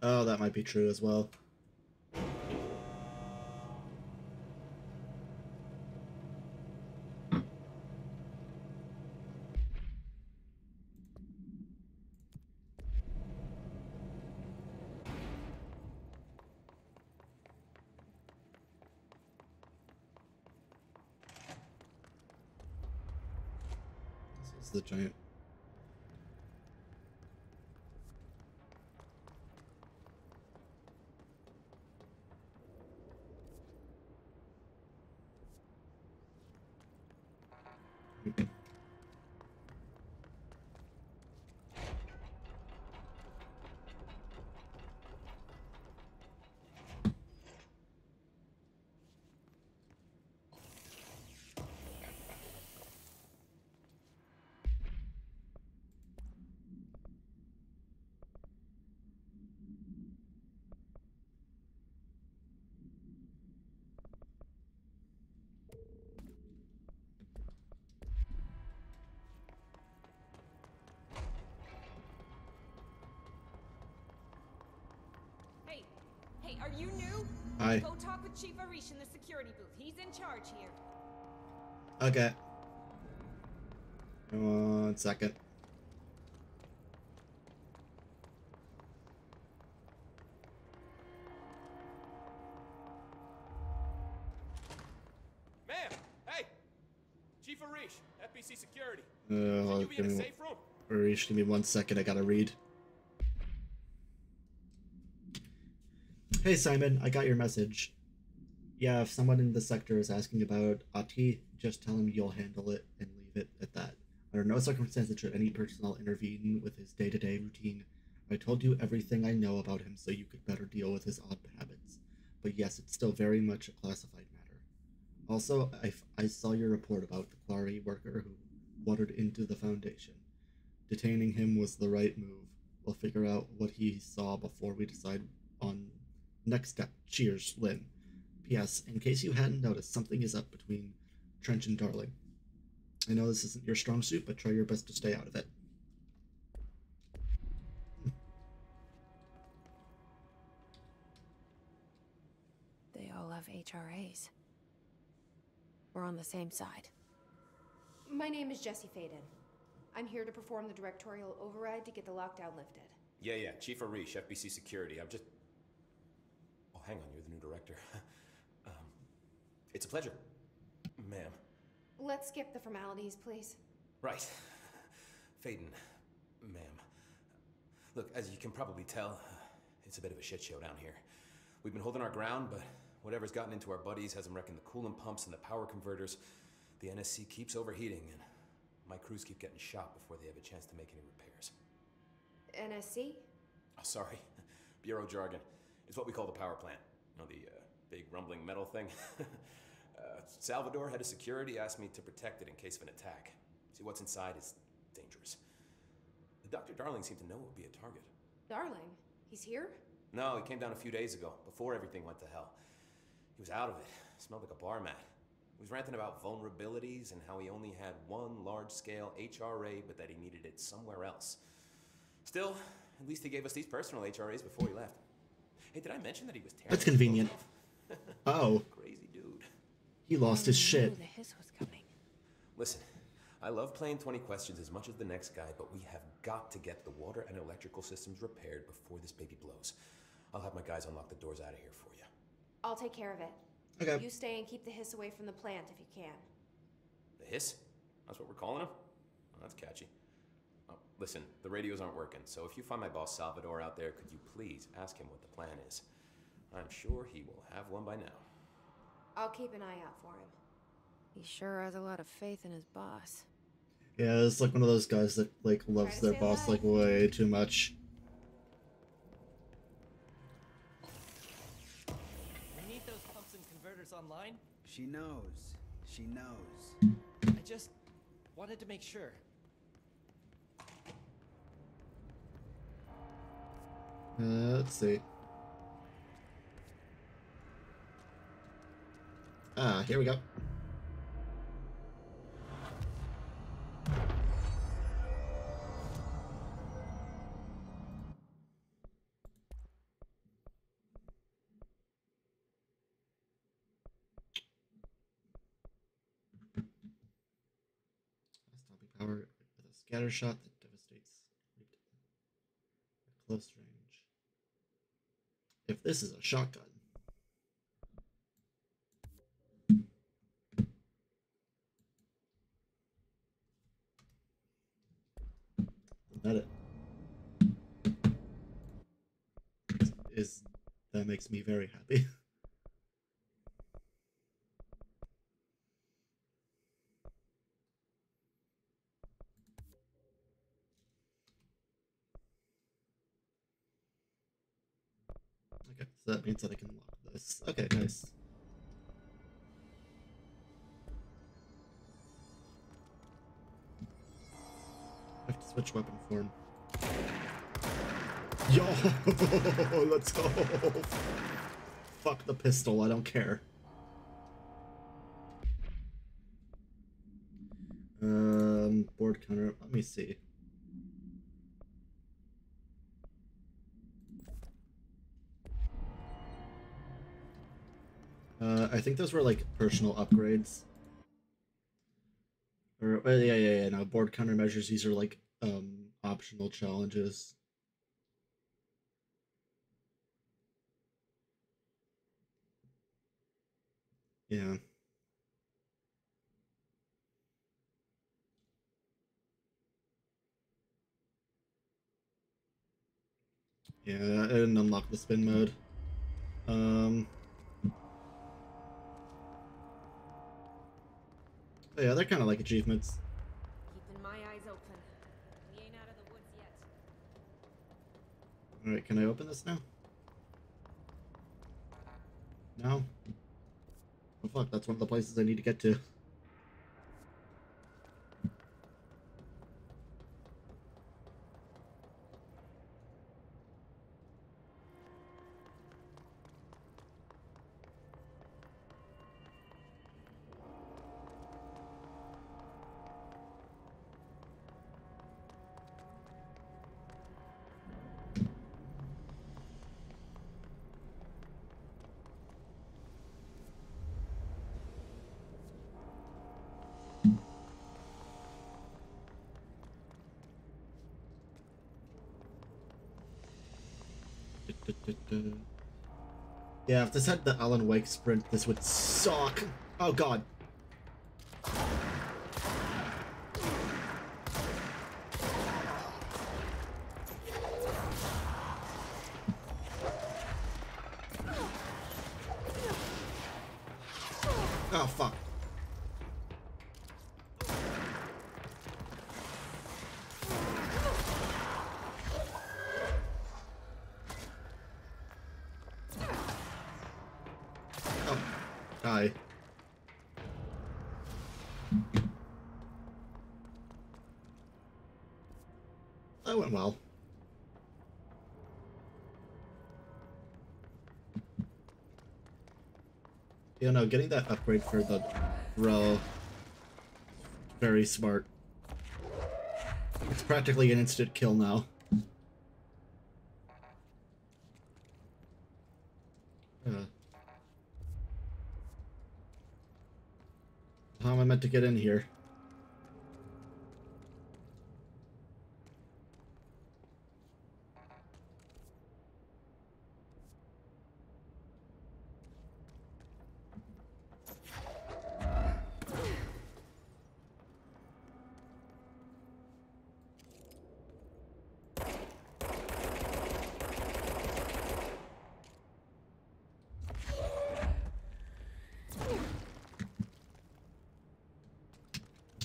Oh, that might be true as well. is the giant. Hey, are you new? Hi. Go talk with Chief Arish in the security booth. He's in charge here. Okay. 1 second. Ma'am! Hey! Chief Arish, FBC Security. Give You be in a me, safe room? Arish, give me 1 second. I gotta read. Hey Simon, I got your message. Yeah, if someone in the sector is asking about Ati, just tell him you'll handle it and leave it at that. Under no circumstances should any personnel intervene with his day-to-day routine. I told you everything I know about him so you could better deal with his odd habits. But yes, it's still very much a classified matter. Also, I saw your report about the quarry worker who wandered into the Foundation. Detaining him was the right move. We'll figure out what he saw before we decide on next step. Cheers, Lynn. P.S. In case you hadn't noticed, something is up between Trench and Darling. I know this isn't your strong suit, but try your best to stay out of it. They all have HRAs. We're on the same side. My name is Jesse Faden. I'm here to perform the directorial override to get the lockdown lifted. Yeah, Chief Arish, FBC Security. I'm just... Oh, hang on, you're the new director. It's a pleasure, ma'am. Let's skip the formalities, please. Right. Faden, ma'am. Look, as you can probably tell, it's a bit of a shit show down here. We've been holding our ground, but whatever's gotten into our buddies has them wrecking the coolant pumps and the power converters. The NSC keeps overheating, and my crews keep getting shot before they have a chance to make any repairs. NSC? Oh, sorry. Bureau jargon. It's what we call the power plant. You know, the big rumbling metal thing? Salvador, head of security, asked me to protect it in case of an attack. See, what's inside is dangerous. Dr. Darling seemed to know it would be a target. Darling? He's here? No, he came down a few days ago, before everything went to hell. He was out of it. Smelled like a bar mat. He was ranting about vulnerabilities and how he only had one large-scale HRA, but that he needed it somewhere else. Still, at least he gave us these personal HRAs before he left. Hey, did I mention that he was tearing? That's convenient. Oh. Crazy dude. He lost his shit. The hiss was coming. Listen, I love playing 20 questions as much as the next guy, but we have got to get the water and electrical systems repaired before this baby blows. I'll have my guys unlock the doors out of here for you. I'll take care of it. Okay. You stay and keep the hiss away from the plant if you can. The hiss? That's what we're calling him? Oh, that's catchy. Oh, listen, the radios aren't working, so if you find my boss Salvador out there, could you please ask him what the plan is? I'm sure he will have one by now. I'll keep an eye out for him. He sure has a lot of faith in his boss. Yeah, it's like one of those guys that like loves their boss like way too much. We need those pumps and converters online. She knows. She knows. I just wanted to make sure. Let's see. Ah, here we go. Stopping power with a scatter shot that devastates at close range. If this is a shotgun. that it? That makes me very happy. Okay, so that means that I can lock this. Okay, nice. I have to switch weapon form. Yo, let's go. Fuck the pistol, I don't care. Board counter, let me see. I think those were like personal upgrades. Or yeah. No, board countermeasures. These are like optional challenges. Yeah. Yeah, I didn't unlock the spin mode. Yeah, they're kind of like achievements. Keeping my eyes open. We ain't out of the woods yet. Alright, can I open this now? No? Oh fuck, that's one of the places I need to get to. Yeah, if this had the Alan Wake sprint, this would suck. Oh god. Oh fuck. Die. That went well. You know, getting that upgrade for the throw, very smart. It's practically an instant kill now. How am I meant to get in here?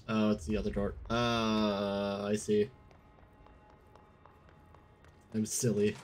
Oh, it's the other door. I see. I'm silly.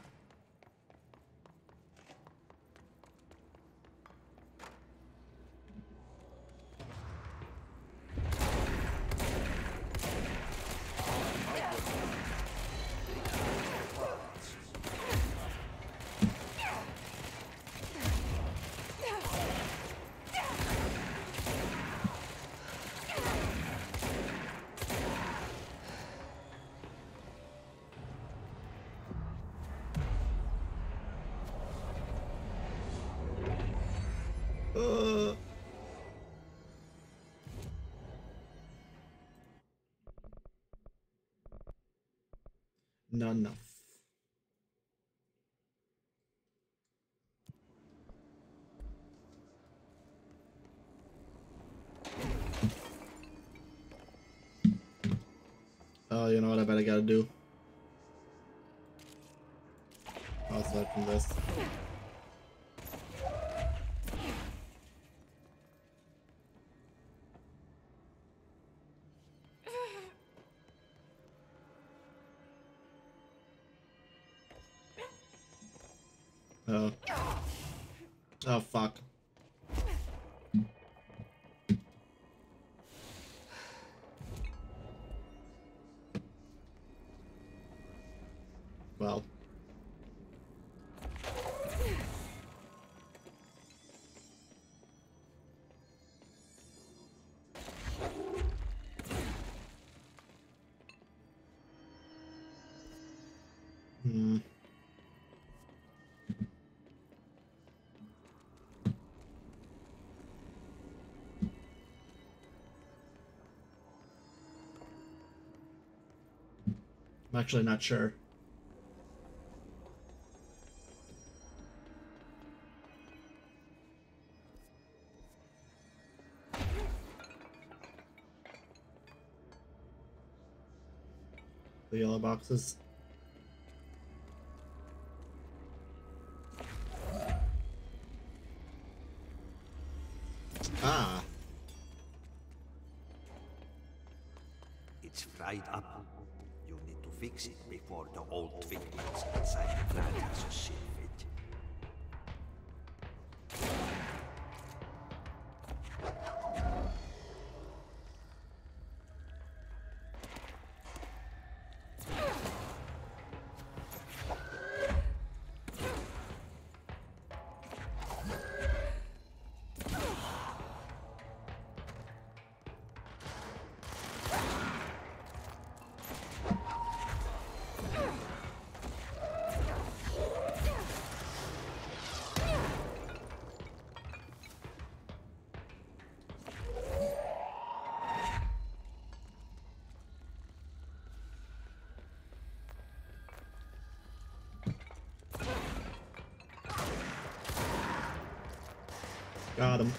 Not enough. Oh, you know what I bet I gotta do? aside from this. Oh fuck. Well. I'm actually not sure. The yellow boxes. Ah. It's fried up. You need to fix it before the old figments inside the plant has a shit fit. Got him.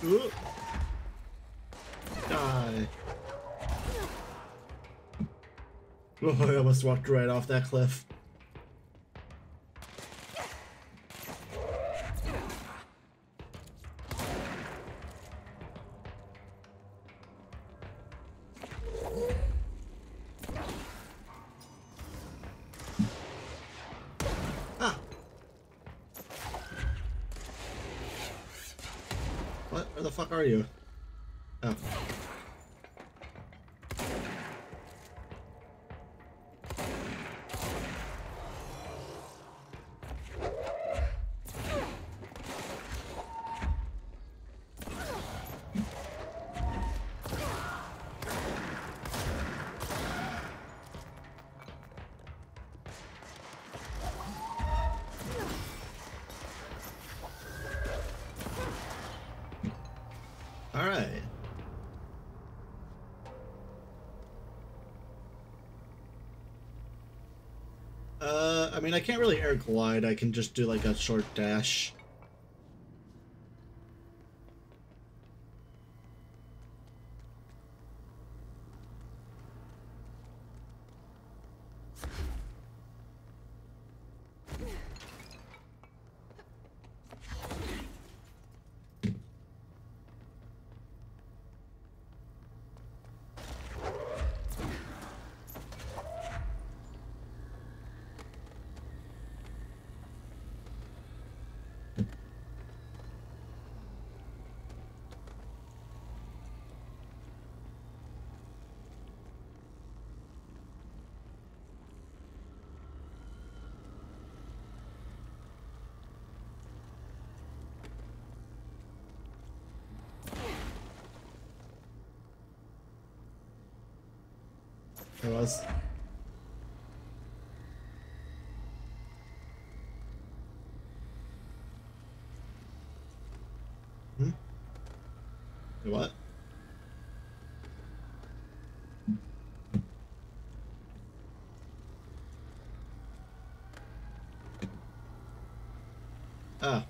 Ooh. Die. Oh, I almost walked right off that cliff. Where the fuck are you? Oh. Alright. I mean, I can't really air glide. I can just do like a short dash. It was. What? Ah.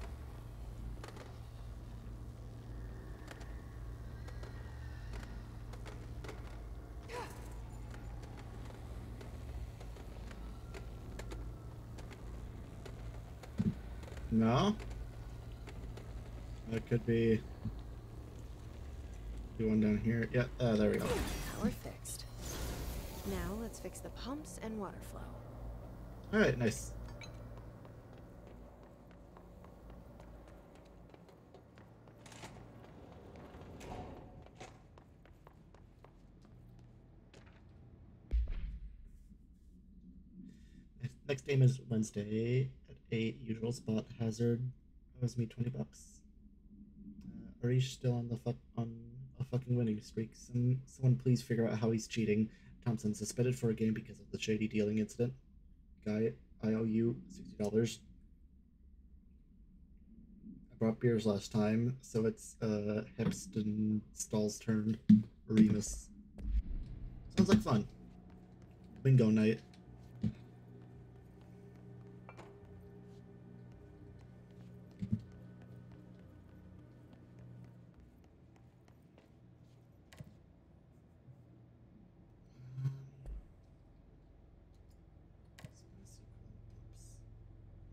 No? That could be the one down here. Yeah, there we go. Power fixed. Now let's fix the pumps and water flow. Alright, nice. Next game is Wednesday at 8. Usual spot. Hazard owes me $20. Arish still on a fucking winning streak. Someone please figure out how he's cheating. Thompson suspended for a game because of the shady dealing incident. Guy, I owe you $60. I brought beers last time, so it's Hepston Stall's turn. Remus. Sounds like fun. Bingo night.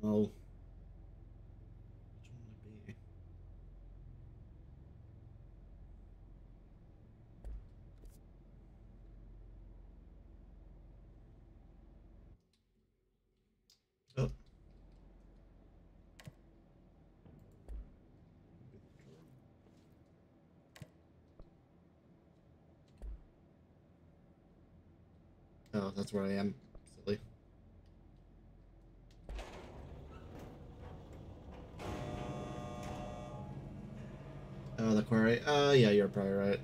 Oh. Which one would it be? Oh. Oh, that's where I am. Silly. Oh, the quarry. Yeah, you're probably right.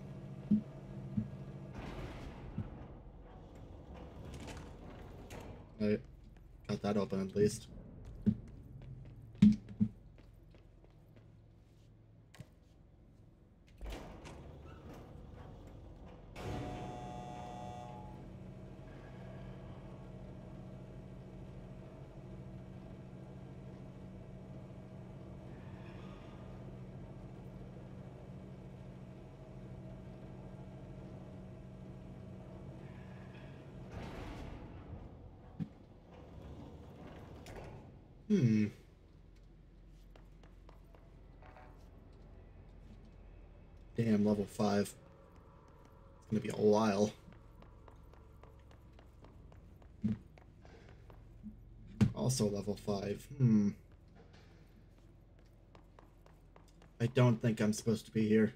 I got that open at least. Damn, level 5. It's gonna be a while. Also level 5. I don't think I'm supposed to be here.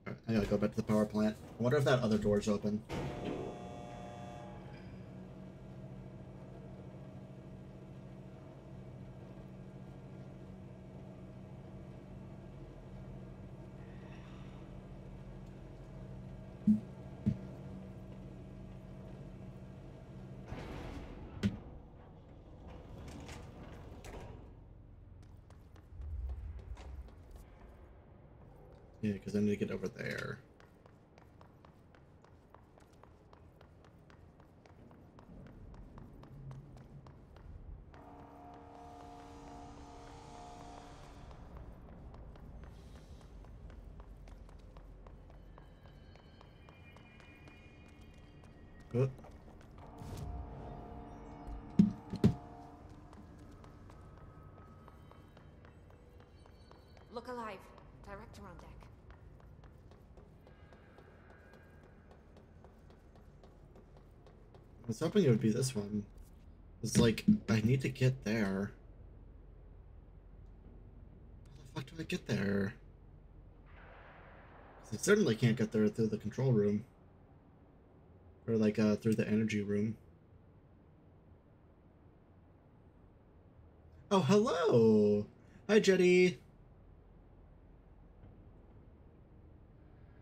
Alright, I gotta go back to the power plant. I wonder if that other door's open. Yeah, because I need to get over there. Good. Look alive. Director on deck. I was hoping it would be this one. It's like, I need to get there. How the fuck do I get there? 'Cause I certainly can't get there through the control room. Or like, through the energy room. Oh, hello! Hi, Jetty!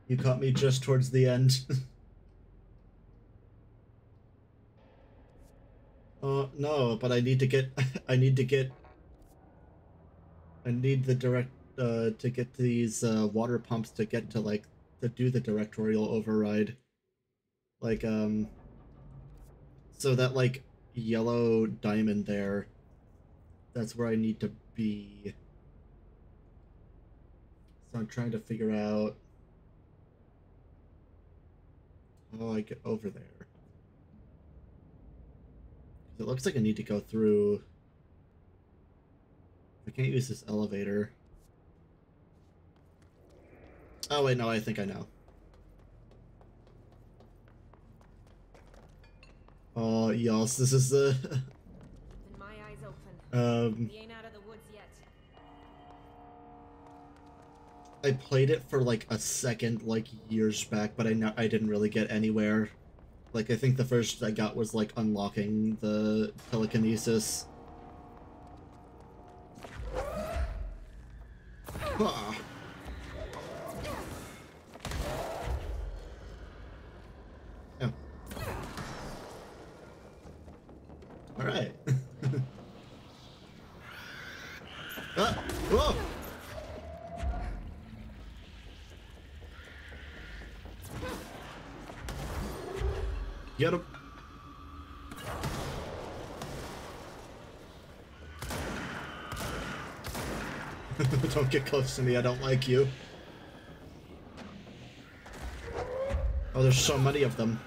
You caught me just towards the end. No, but I need to get, I need the direct, to get these, water pumps to get to, like, to do the directorial override. Like, so that, like, yellow diamond there, that's where I need to be. So I'm trying to figure out how I get over there. It looks like I need to go through... I can't use this elevator. Oh wait, no, I think I know. Oh, yes, this is the... Keeping my eyes open. We ain't out of the woods yet. I played it for like a second, like years back, but I didn't really get anywhere. Like, I think the first I got was like unlocking the telekinesis. Ah. Oh. All right. Ah. Whoa. Get him. Don't get close to me, I don't like you. Oh, there's so many of them.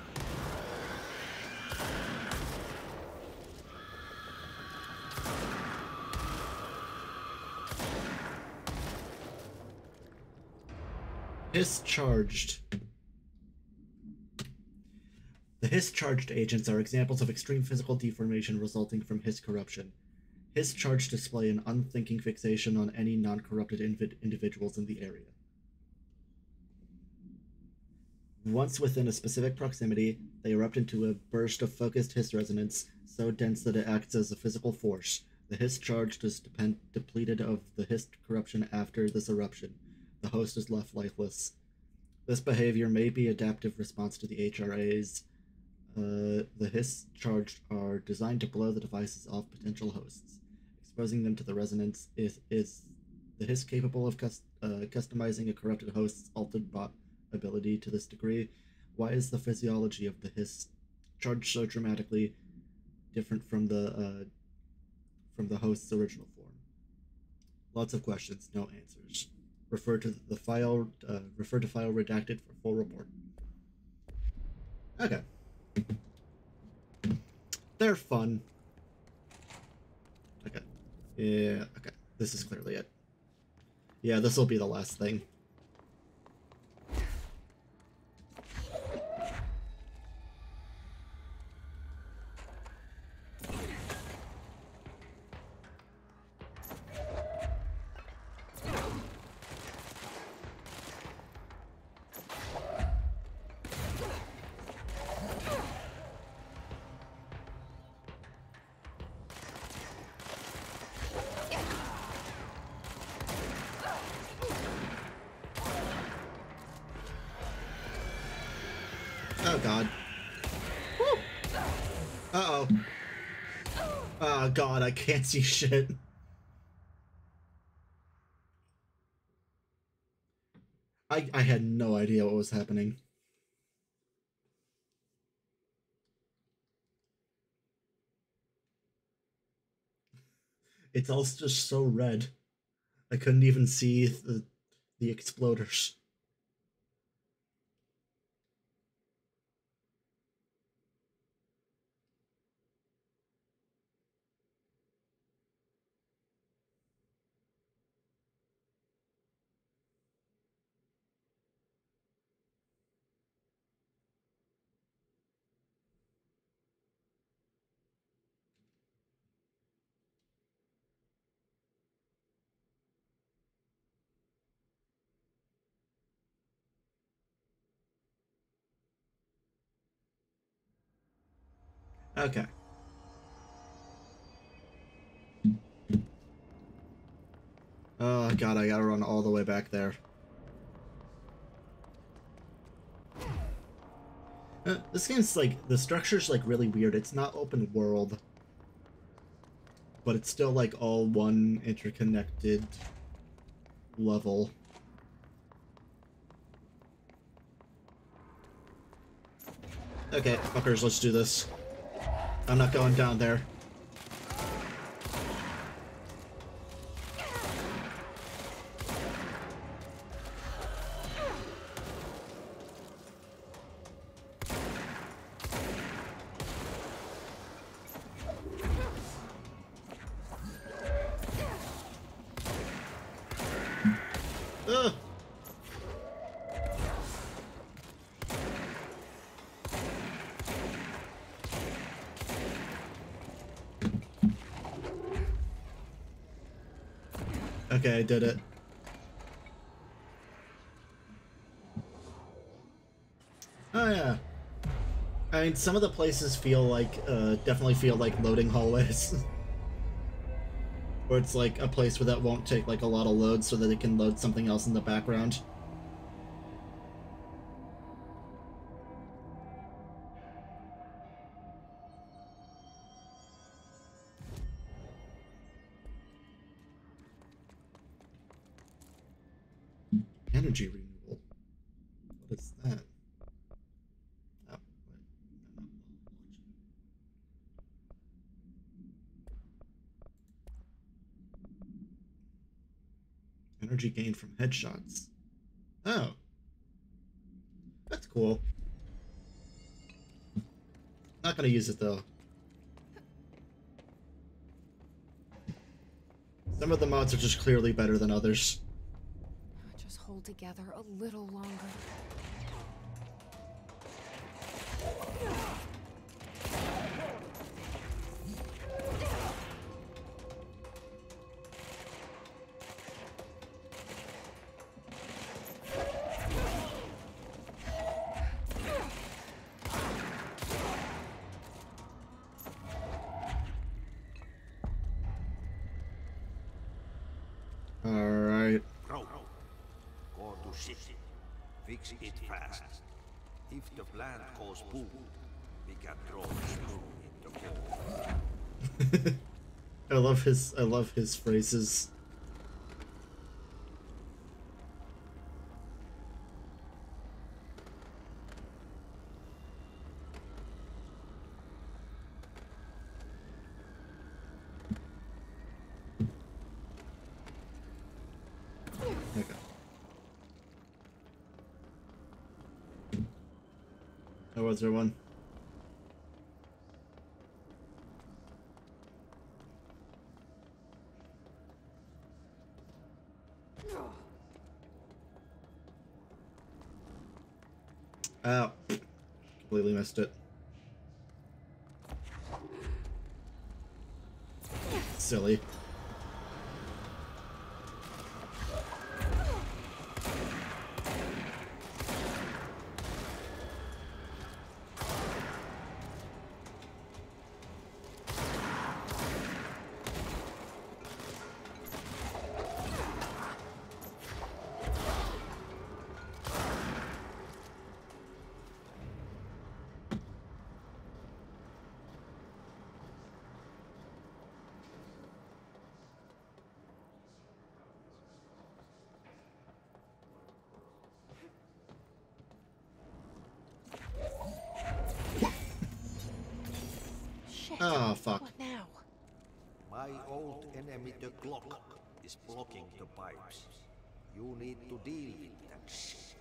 Hiss charged. The Hiss-charged agents are examples of extreme physical deformation resulting from Hiss corruption. Hiss-charged display an unthinking fixation on any non-corrupted individuals in the area. Once within a specific proximity, they erupt into a burst of focused Hiss resonance, so dense that it acts as a physical force. The Hiss-charged is depleted of the Hiss corruption after this eruption. The host is left lifeless. This behavior may be adaptive response to the HRAs. The Hiss-charged are designed to blow the devices off potential hosts. Exposing them to the resonance is the Hiss capable of customizing a corrupted host's altered bot ability to this degree. Why is the physiology of the Hiss charged so dramatically different from the host's original form? Lots of questions, no answers. Refer to file redacted for full report. Okay. They're fun. Okay. Yeah, okay. This is clearly it. Yeah, this will be the last thing. Oh god. Woo! Uh-oh. Oh god, I can't see shit. I had no idea what was happening. It's all just so red. I couldn't even see the exploders. Okay. Oh god, I gotta run all the way back there. This game's like, the structure's like really weird. It's not open world, but it's still like all one interconnected level. Okay, fuckers, let's do this. I'm not going down there. Ugh. Okay, I did it. Oh yeah. I mean, some of the places feel like, definitely feel like loading hallways. Where it's like a place where that won't take like a lot of load so that it can load something else in the background. Energy renewal. What is that? Oh, wait. Energy gained from headshots. Oh. That's cool. Not gonna use it though. Some of the mods are just clearly better than others. Just hold together a little longer. Alright. Bro, go to city. Fix it fast. If the plant goes boom, we can throw the screw in the hole. I love his phrases. Okay. Oh, was there one? Oh, completely missed it. Silly. Oh, fuck. What now? My old enemy, the clock, is blocking the pipes. You need to deal with that shit.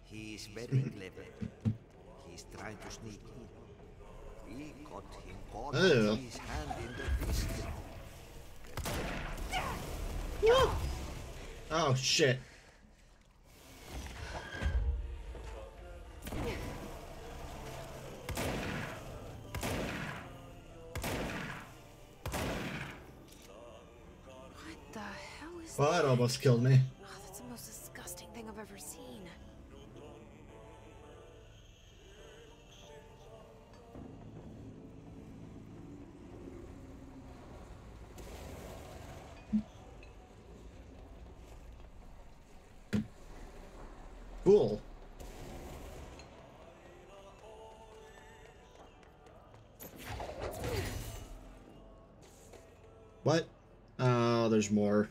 He is very clever. He's trying to sneak in. We got him caught with his hand in the fist. Oh, shit. Well, that almost killed me. Oh, that's the most disgusting thing I've ever seen. Cool. What? Oh, there's more.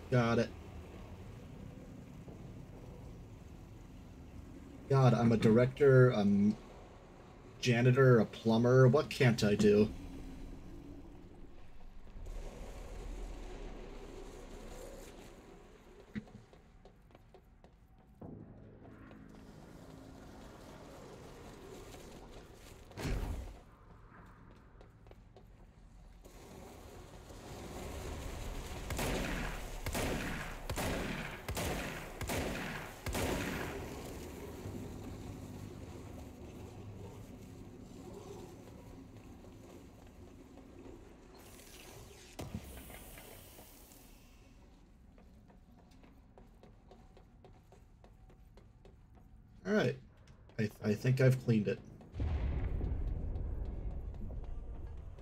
Got it. God, I'm a director, janitor, a plumber. What can't I do? Alright. I think I've cleaned it.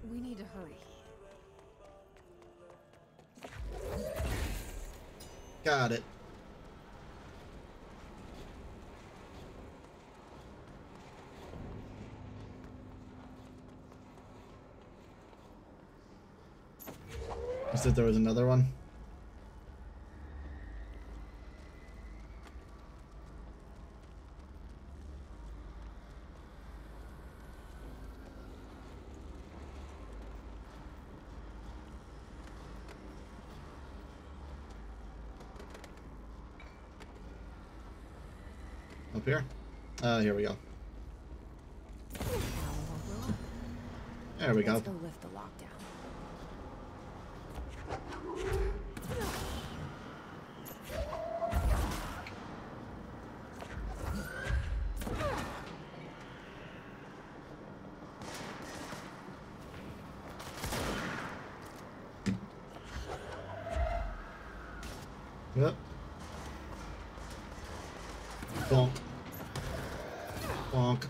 We need to hurry. Got it. You said there was another one? Up here? Here we go. There we go. Let's go lift the lockdown. Yep. Bonk. Bonk.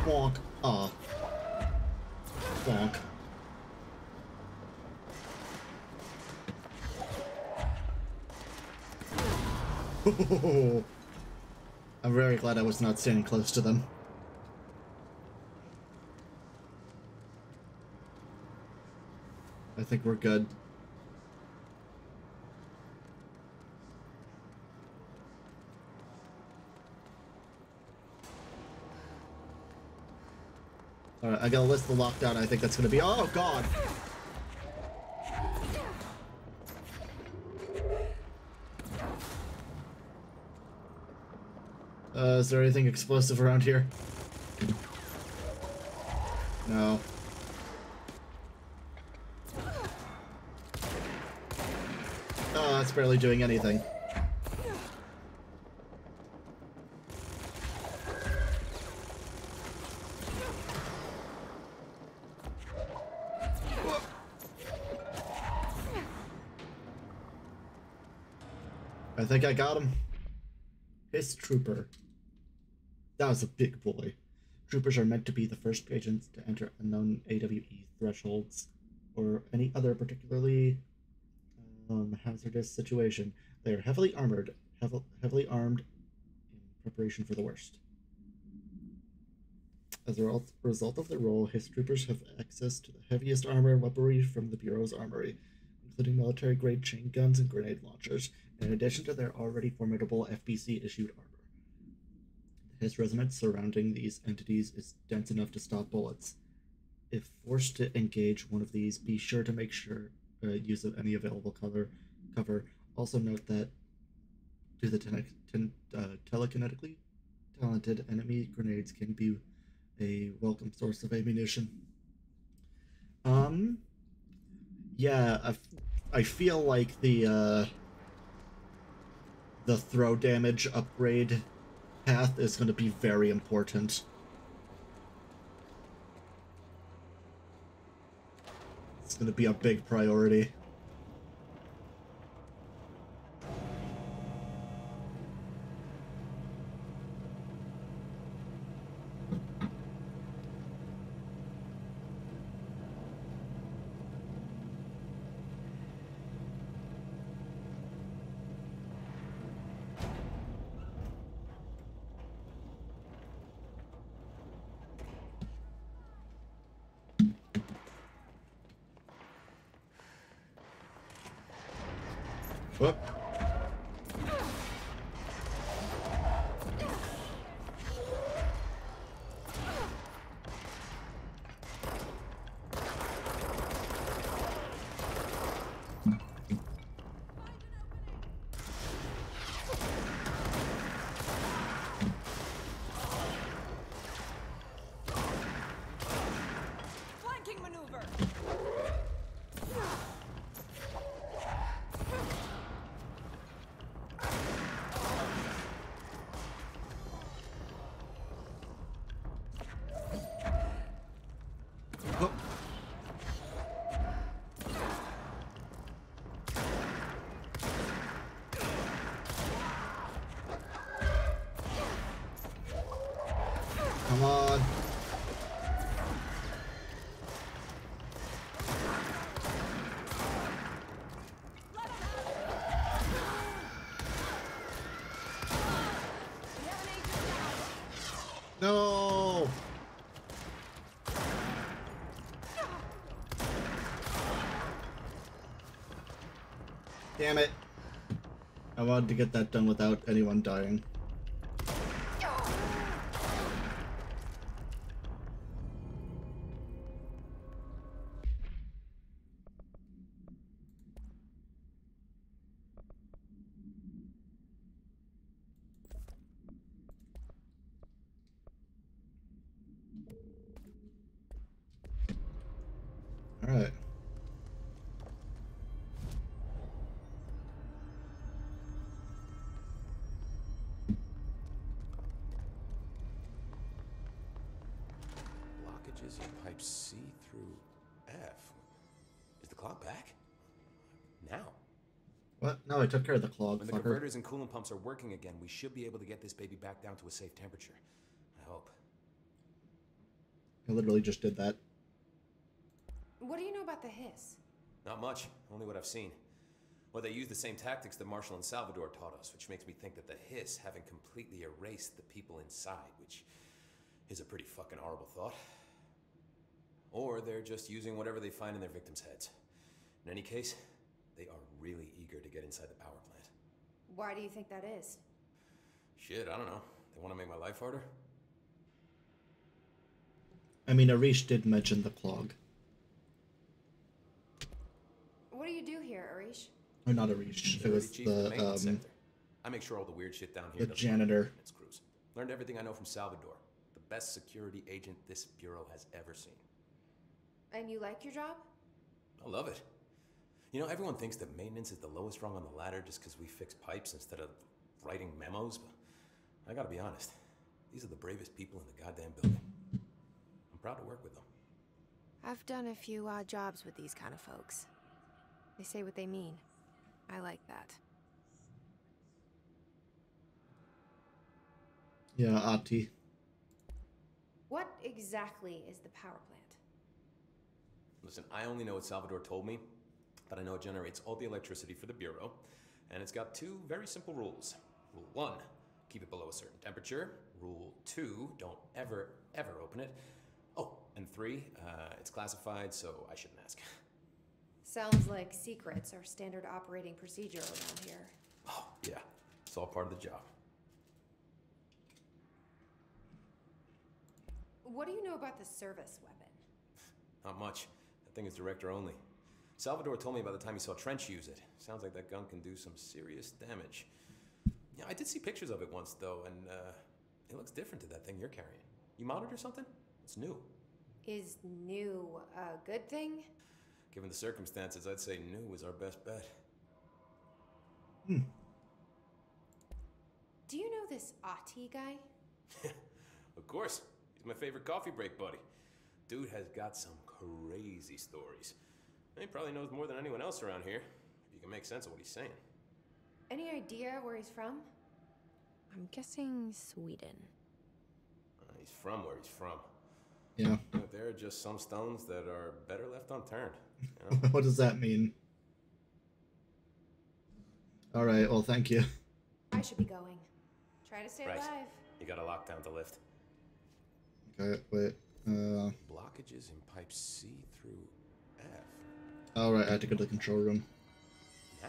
Bonk. Ah. Bonk. I'm very glad I was not standing close to them. I think we're good. Alright, I gotta list the lockdown. I think that's gonna be. Oh, God! Is there anything explosive around here? No. Oh, that's barely doing anything. I think I got him. Hiss Trooper. That was a big boy. Troopers are meant to be the first agents to enter unknown AWE thresholds or any other particularly hazardous situation. They are heavily armored, heavily armed in preparation for the worst. As a result of their role, Hiss Troopers have access to the heaviest armor and weaponry from the Bureau's armory, including military-grade chain guns and grenade launchers, in addition to their already formidable FBC-issued armor. The Hiss resonance surrounding these entities is dense enough to stop bullets. If forced to engage one of these, be sure to make use of any available cover. Also note that due to the telekinetically talented, enemy grenades can be a welcome source of ammunition. Yeah, I feel like the throw damage upgrade path is going to be very important. It's going to be a big priority. Whoop. Flanking maneuver! Oh. Come on. No. Damn it. I wanted to get that done without anyone dying. All right. Blockages in pipe C through F. Is the clock back? Now? What? No, I took care of the clog, When the fucker. converters and coolant pumps are working again, we should be able to get this baby back down to a safe temperature. I hope. I literally just did that. What do you know about the hiss? Not much, only what I've seen. Well, they use the same tactics that Marshall and Salvador taught us, which makes me think that the hiss haven't completely erased the people inside, which is a pretty fucking horrible thought. Or they're just using whatever they find in their victims' heads. In any case, they are really eager to get inside the power plant. Why do you think that is? Shit, I don't know. They want to make my life harder? I mean, Arish did mention the clog. What do you do here, Arish? Or not Arish. It was Chief of the maintenance sector. I make sure all the weird shit down here the doesn't janitor. happen in its crews. Learned everything I know from Salvador. The best security agent this bureau has ever seen. And you like your job? I love it. You know, everyone thinks that maintenance is the lowest rung on the ladder just because we fix pipes instead of writing memos, but I gotta be honest. These are the bravest people in the goddamn building. I'm proud to work with them. I've done a few odd jobs with these kind of folks. They say what they mean. I like that. Yeah, Ati. What exactly is the power plant? Listen, I only know what Salvador told me, but I know it generates all the electricity for the Bureau, and it's got two very simple rules. Rule 1, keep it below a certain temperature. Rule 2, don't ever, ever open it. Oh, and 3, it's classified, so I shouldn't ask. Sounds like secrets are standard operating procedure around here. Oh, yeah, it's all part of the job. What do you know about the service weapon? Not much. That thing is director only. Salvador told me by the time he saw Trench use it. Sounds like that gun can do some serious damage. Yeah, I did see pictures of it once, though, and it looks different to that thing you're carrying. You modded or something? It's new. Is new a good thing? Given the circumstances, I'd say new is our best bet. Hmm. Do you know this Ati guy? Of course. He's my favorite coffee break buddy. Dude has got some crazy stories. He probably knows more than anyone else around here, if you can make sense of what he's saying. Any idea where he's from? I'm guessing Sweden. He's from where he's from. Yeah. But there are just some stones that are better left unturned. You know? What does that mean? All right, well, thank you. I should be going. Try to stay Right. alive. You gotta lock down the lift. Okay, wait. Blockages in pipe C through F. All right, I had to go to the control room. Now?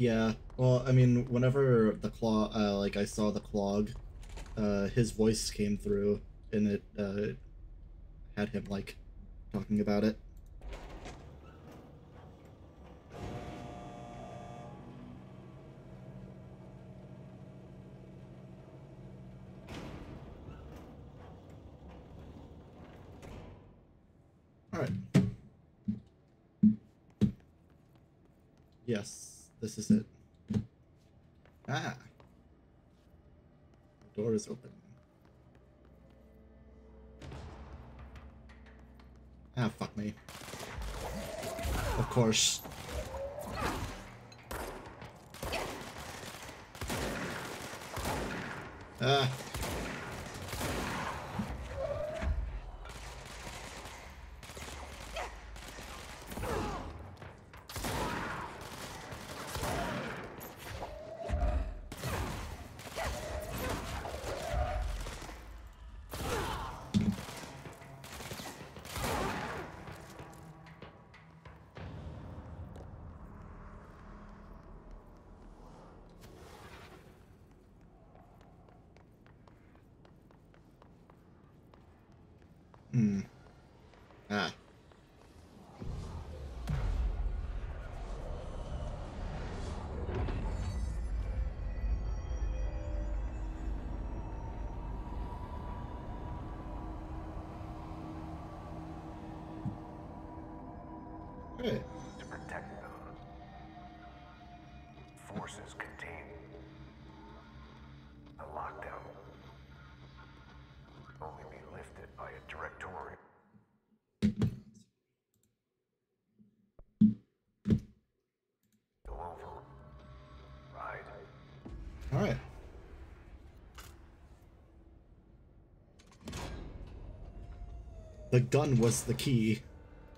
Yeah, well, I mean, whenever the claw, like I saw the clog, his voice came through, and it had him like talking about it. All right. Yes, this is it. Ah. The door is open. Ah, fuck me. Of course. Ah. Hmm. Ah. Right. To protect them. Forces contain a lockdown. Only be lifted by a directorial. Over. Right. All right. The gun was the key.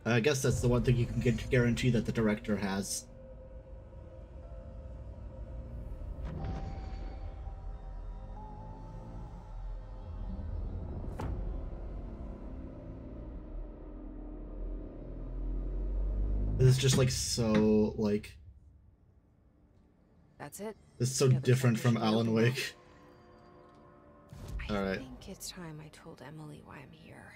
I guess that's the one thing you can guarantee that the director has. This is just like so like. That's it. This is so different from Alan Wake. All right. I think it's time I told Emily why I'm here.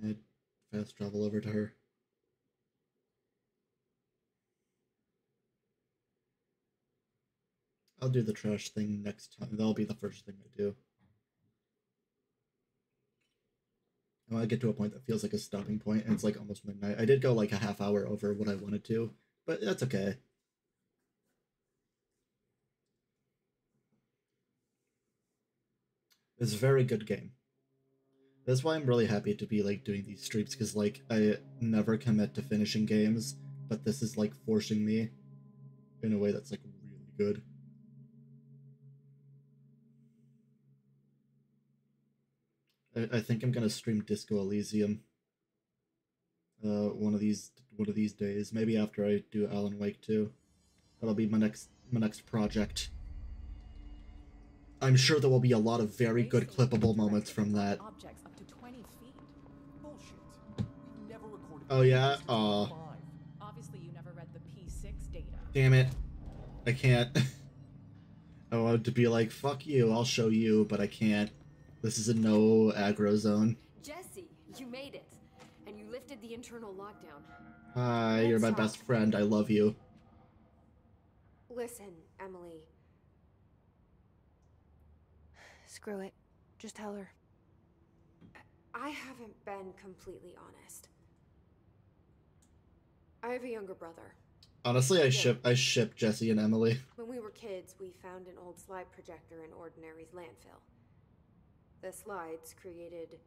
I'd fast travel over to her. I'll do the trash thing next time. That'll be the first thing I do. I want to get to a point that feels like a stopping point, and it's like almost midnight. I did go like a half hour over what I wanted to, but that's okay. It's a very good game. That's why I'm really happy to be like doing these streams, because like I never commit to finishing games, but this is like forcing me in a way that's like really good. I think I'm gonna stream Disco Elysium one of these days, maybe after I do Alan Wake 2. That'll be my next project. I'm sure there will be a lot of very good clippable moments from that. Objects up to 20 feet. Bullshit. We've never recorded. Oh yeah? Obviously you never read the P6 data. Damn it. I can't. I wanted to be like, fuck you, I'll show you, but I can't. This is a no aggro zone. Jesse, you made it. And you lifted the internal lockdown. Hi, you're my best friend. I love you. Listen, Emily. Screw it. Just tell her. I haven't been completely honest. I have a younger brother. Honestly, I ship Jesse and Emily. When we were kids, we found an old slide projector in Ordinary's landfill. The slides created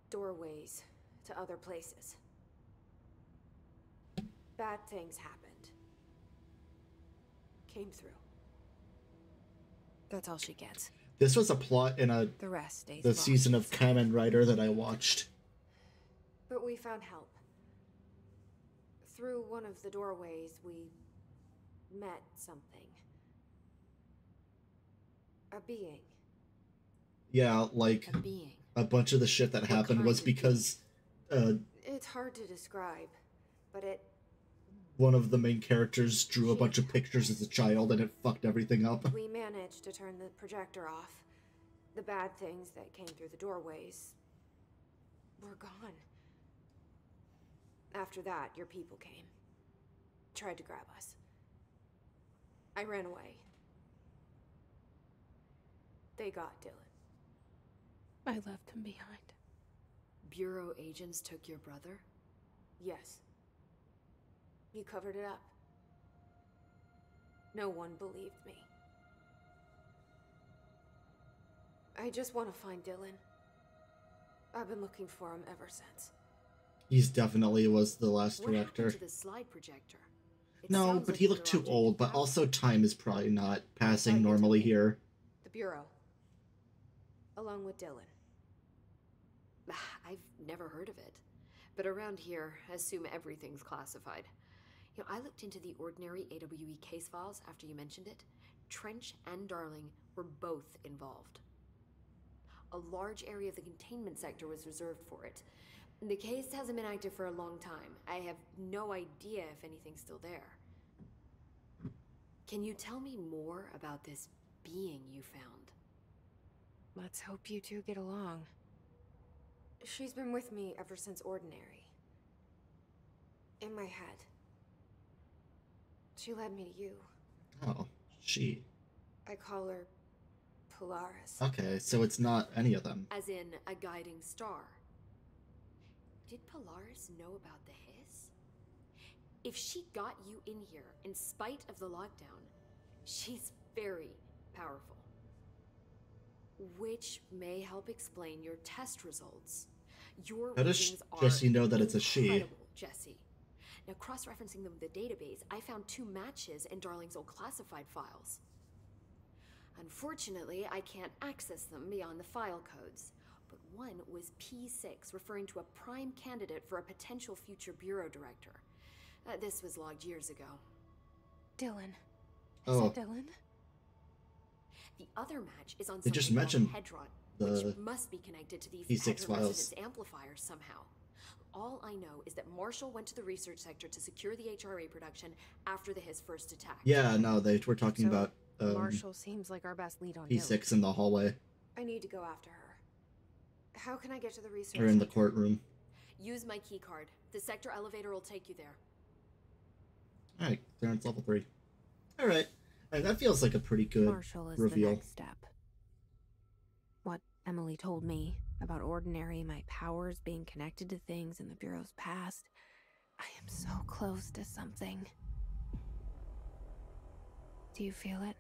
doorways to other places. Bad things happened. Came through. That's all she gets. This was a plot in the rest stays the lost. season of Kamen Rider that I watched. But we found help. Through one of the doorways, we met something. A being. Yeah, like A being. a bunch of the shit that happened was because It's hard to describe, but one of the main characters drew a bunch of pictures as a child and it fucked everything up. we managed to turn the projector off. The bad things that came through the doorways were gone. After that, your people came. Tried to grab us. I ran away. They got Dylan. I left him behind. Bureau agents took your brother? Yes. You covered it up. No one believed me. I just want to find Dylan. I've been looking for him ever since. He's definitely was the last What director. happened to the slide projector? It No, sounds but like he another looked too object old, of but power. also time is probably not passing normally here. The Bureau. Along with Dylan. I've never heard of it. But around here, assume everything's classified. You know, I looked into the ordinary AWE case files after you mentioned it. Trench and Darling were both involved. A large area of the containment sector was reserved for it. The case hasn't been active for a long time. I have no idea if anything's still there. Can you tell me more about this being you found? Let's hope you two get along. She's been with me ever since Ordinary. In my head. She led me to you. Oh, she. I call her Polaris. Okay, so it's not any of them. As in a guiding star. Did Polaris know about the hiss? If she got you in here in spite of the lockdown, she's very powerful. Which may help explain your test results. Your How does readings are Jesse know that it's a she? incredible, Jesse. Now, cross-referencing them with the database, I found 2 matches in Darling's old classified files. Unfortunately, I can't access them beyond the file codes, but one was P6, referring to a prime candidate for a potential future bureau director. This was logged years ago. Dylan. Oh. Is that Dylan? The other match is on They just something called mentioned Hedron, the which must be connected to these P6 Hedron files. resonance amplifiers somehow. All I know is that Marshall went to the research sector to secure the HRA production after the Hiss first attack. Yeah, no, they were talking So, about Marshall seems like our best lead on P6 Dylan. in the hallway I need to go after her. How can I get to the research or in the center? courtroom. Use my key card. The sector elevator will take you there. All right, clearance level 3. All right, that feels like a pretty good Marshall is reveal. the next step. What Emily told me about Ordinary, my powers being connected to things in the Bureau's past. I am so close to something. Do you feel it?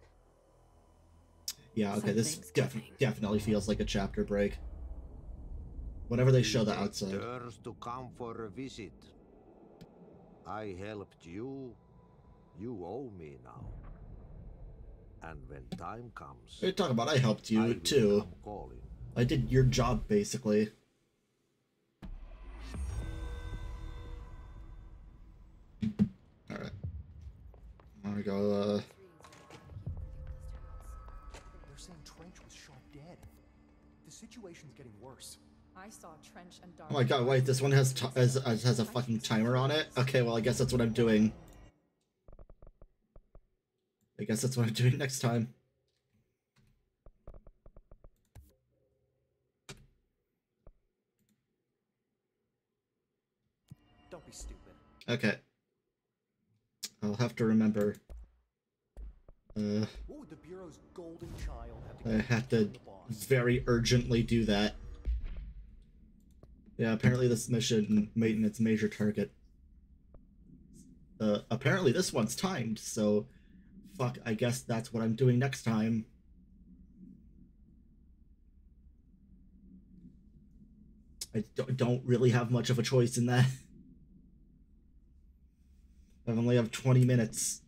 Yeah, okay, this Something's definitely feels like a chapter break. Whenever they show the outside. Dares to come for a visit. I helped you. You owe me now. And when time comes, What are you talking about? I helped you I will too. come calling. I did your job basically. All right. I'm gonna go. They're saying Trench was shot dead. The situation's getting worse. I saw Trench and Oh Darling. my god! Wait, this one has has a fucking timer on it. Okay, well I guess that's what I'm doing. I guess that's what I'm doing next time. Don't be stupid. Okay. I'll have to remember. What would the Bureau's golden child have to I have to the boss? very urgently do that. Yeah, apparently this mission maintenance major target. Apparently this one's timed, so fuck, I guess that's what I'm doing next time. I don't really have much of a choice in that. I only have 20 minutes.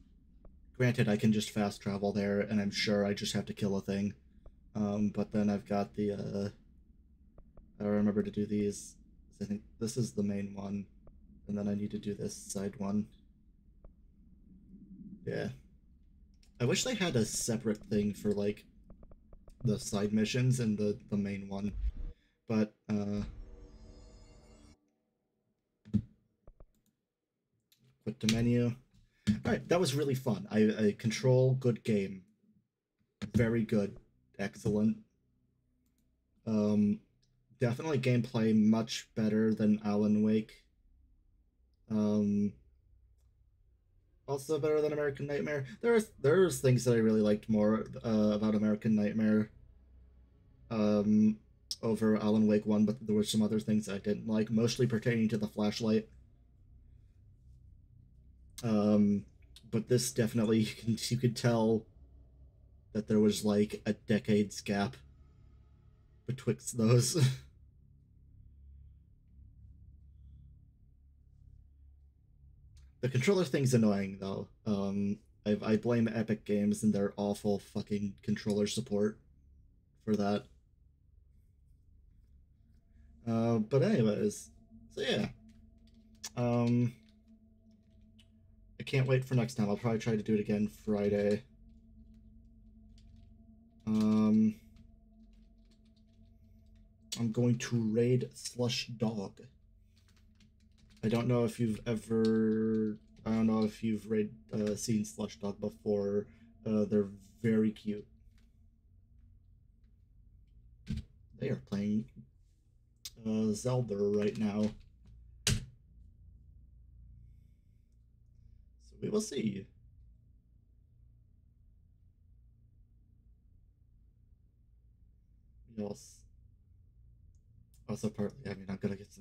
Granted, I can just fast travel there, and I'm sure I just have to kill a thing. But then I've got the, I remember to do these. I think this is the main one, and then I need to do this side one. Yeah. I wish they had a separate thing for, like, the side missions and the main one. But quit the menu. All right, that was really fun. I Control, good game, very good, excellent. Definitely gameplay much better than Alan Wake. Also better than American Nightmare. There's things that I really liked more about American Nightmare over Alan Wake 1, but there were some other things that I didn't like, mostly pertaining to the flashlight. But this definitely, you could tell that there was like a decade's gap betwixt those. The controller thing's annoying though. I blame Epic Games and their awful fucking controller support for that. But anyways, so yeah. I can't wait for next time. I'll probably try to do it again Friday. I'm going to raid Slush Dog. I don't know if you've seen Slush Dog before. They're very cute. They are playing Zelda right now. So we will see. Yes. Also, partly, I mean, I'm gonna get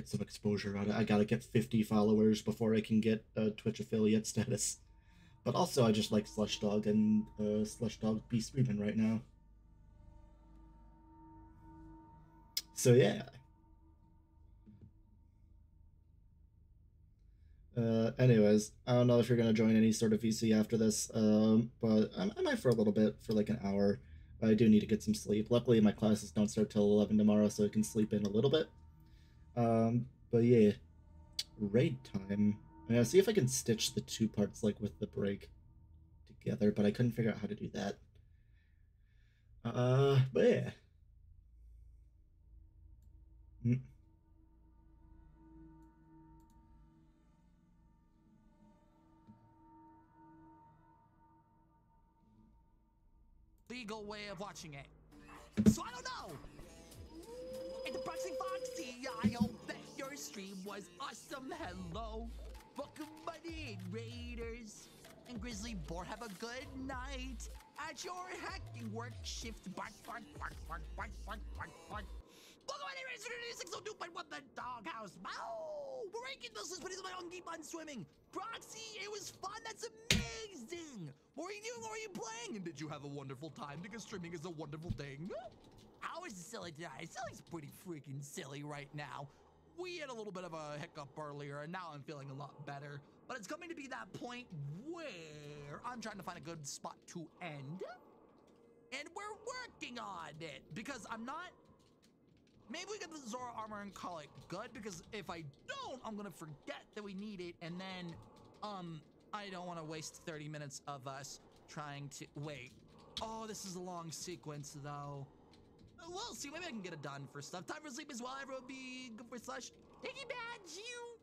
some exposure on it. I gotta get 50 followers before I can get Twitch affiliate status. But also, I just like Slush Dog, and Slush Dog be streaming right now. So yeah. Anyways, I don't know if you're gonna join any sort of VC after this, but I might for a little bit, for like an hour. I do need to get some sleep. Luckily, my classes don't start till 11 tomorrow, so I can sleep in a little bit. But yeah, raid time. I'm gonna see if I can stitch the two parts, like, with the break together, but I couldn't figure out how to do that. But yeah. Legal way of watching it. So I don't know. It's Proxy Foxy. I hope that your stream was awesome. Hello. Welcome, buddy, Raiders. And Grizzly Boar, have a good night. At your hacking work shift. Bark, bark, bark, bark, bark, bark, bark, bark. Welcome, buddy, Raiders. 602.1 the Doghouse. Ow! We're ranking those buddies on my own keep on swimming. Proxy, it was fun. That's amazing. What were you doing? What were you playing? And did you have a wonderful time? Because streaming is a wonderful thing. How is Silly today? Silly's pretty freaking silly right now. We had a little bit of a hiccup earlier, and now I'm feeling a lot better. But it's coming to be that point where I'm trying to find a good spot to end. And we're working on it. Because I'm not... Maybe we get the Zora armor and call it good, because if I don't, I'm gonna forget that we need it, and then, I don't want to waste 30 minutes of us trying to... Wait. Oh, this is a long sequence, though. We'll see. Maybe I can get it done for stuff. Time for sleep as well. Everyone be good for Slush. Thank you, Matthew.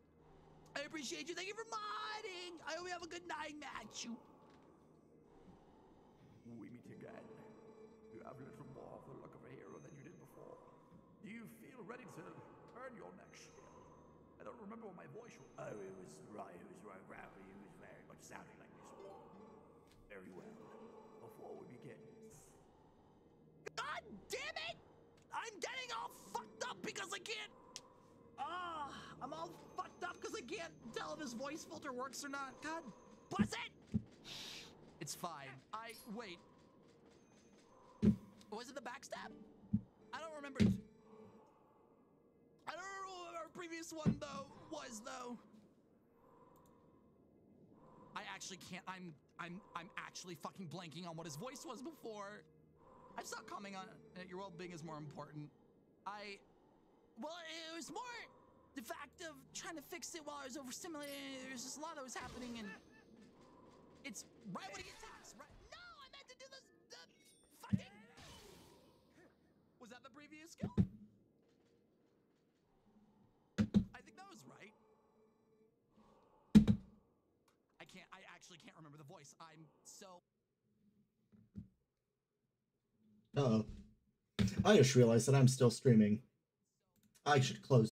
I appreciate you. Thank you for modding. I hope you have a good night, Matthew. We meet again. You have a little more of the look of a hero than you did before. Do you feel ready to earn your next skill? I don't remember what my voice was. Oh, it was right. It was right, gravelly. It was very much sounding like this. Very well. Before we begin. God damn it! I'm getting all fucked up because I can't. I'm all fucked up because I can't tell if his voice filter works or not. God, bless it! It's fine. Wait. Was it the backstab? I don't remember. I don't remember what our previous one though. I actually can't. I'm actually fucking blanking on what his voice was before. I've stopped commenting on it. Your well-being is more important. Well, it was more the fact of trying to fix it while I was overstimulated. There's just a lot that was happening, and it's right when it gets tasked, right? No, I meant to do the fucking... Was that the previous skill? voice. I'm so... Uh-oh. I just realized that I'm still streaming. I should close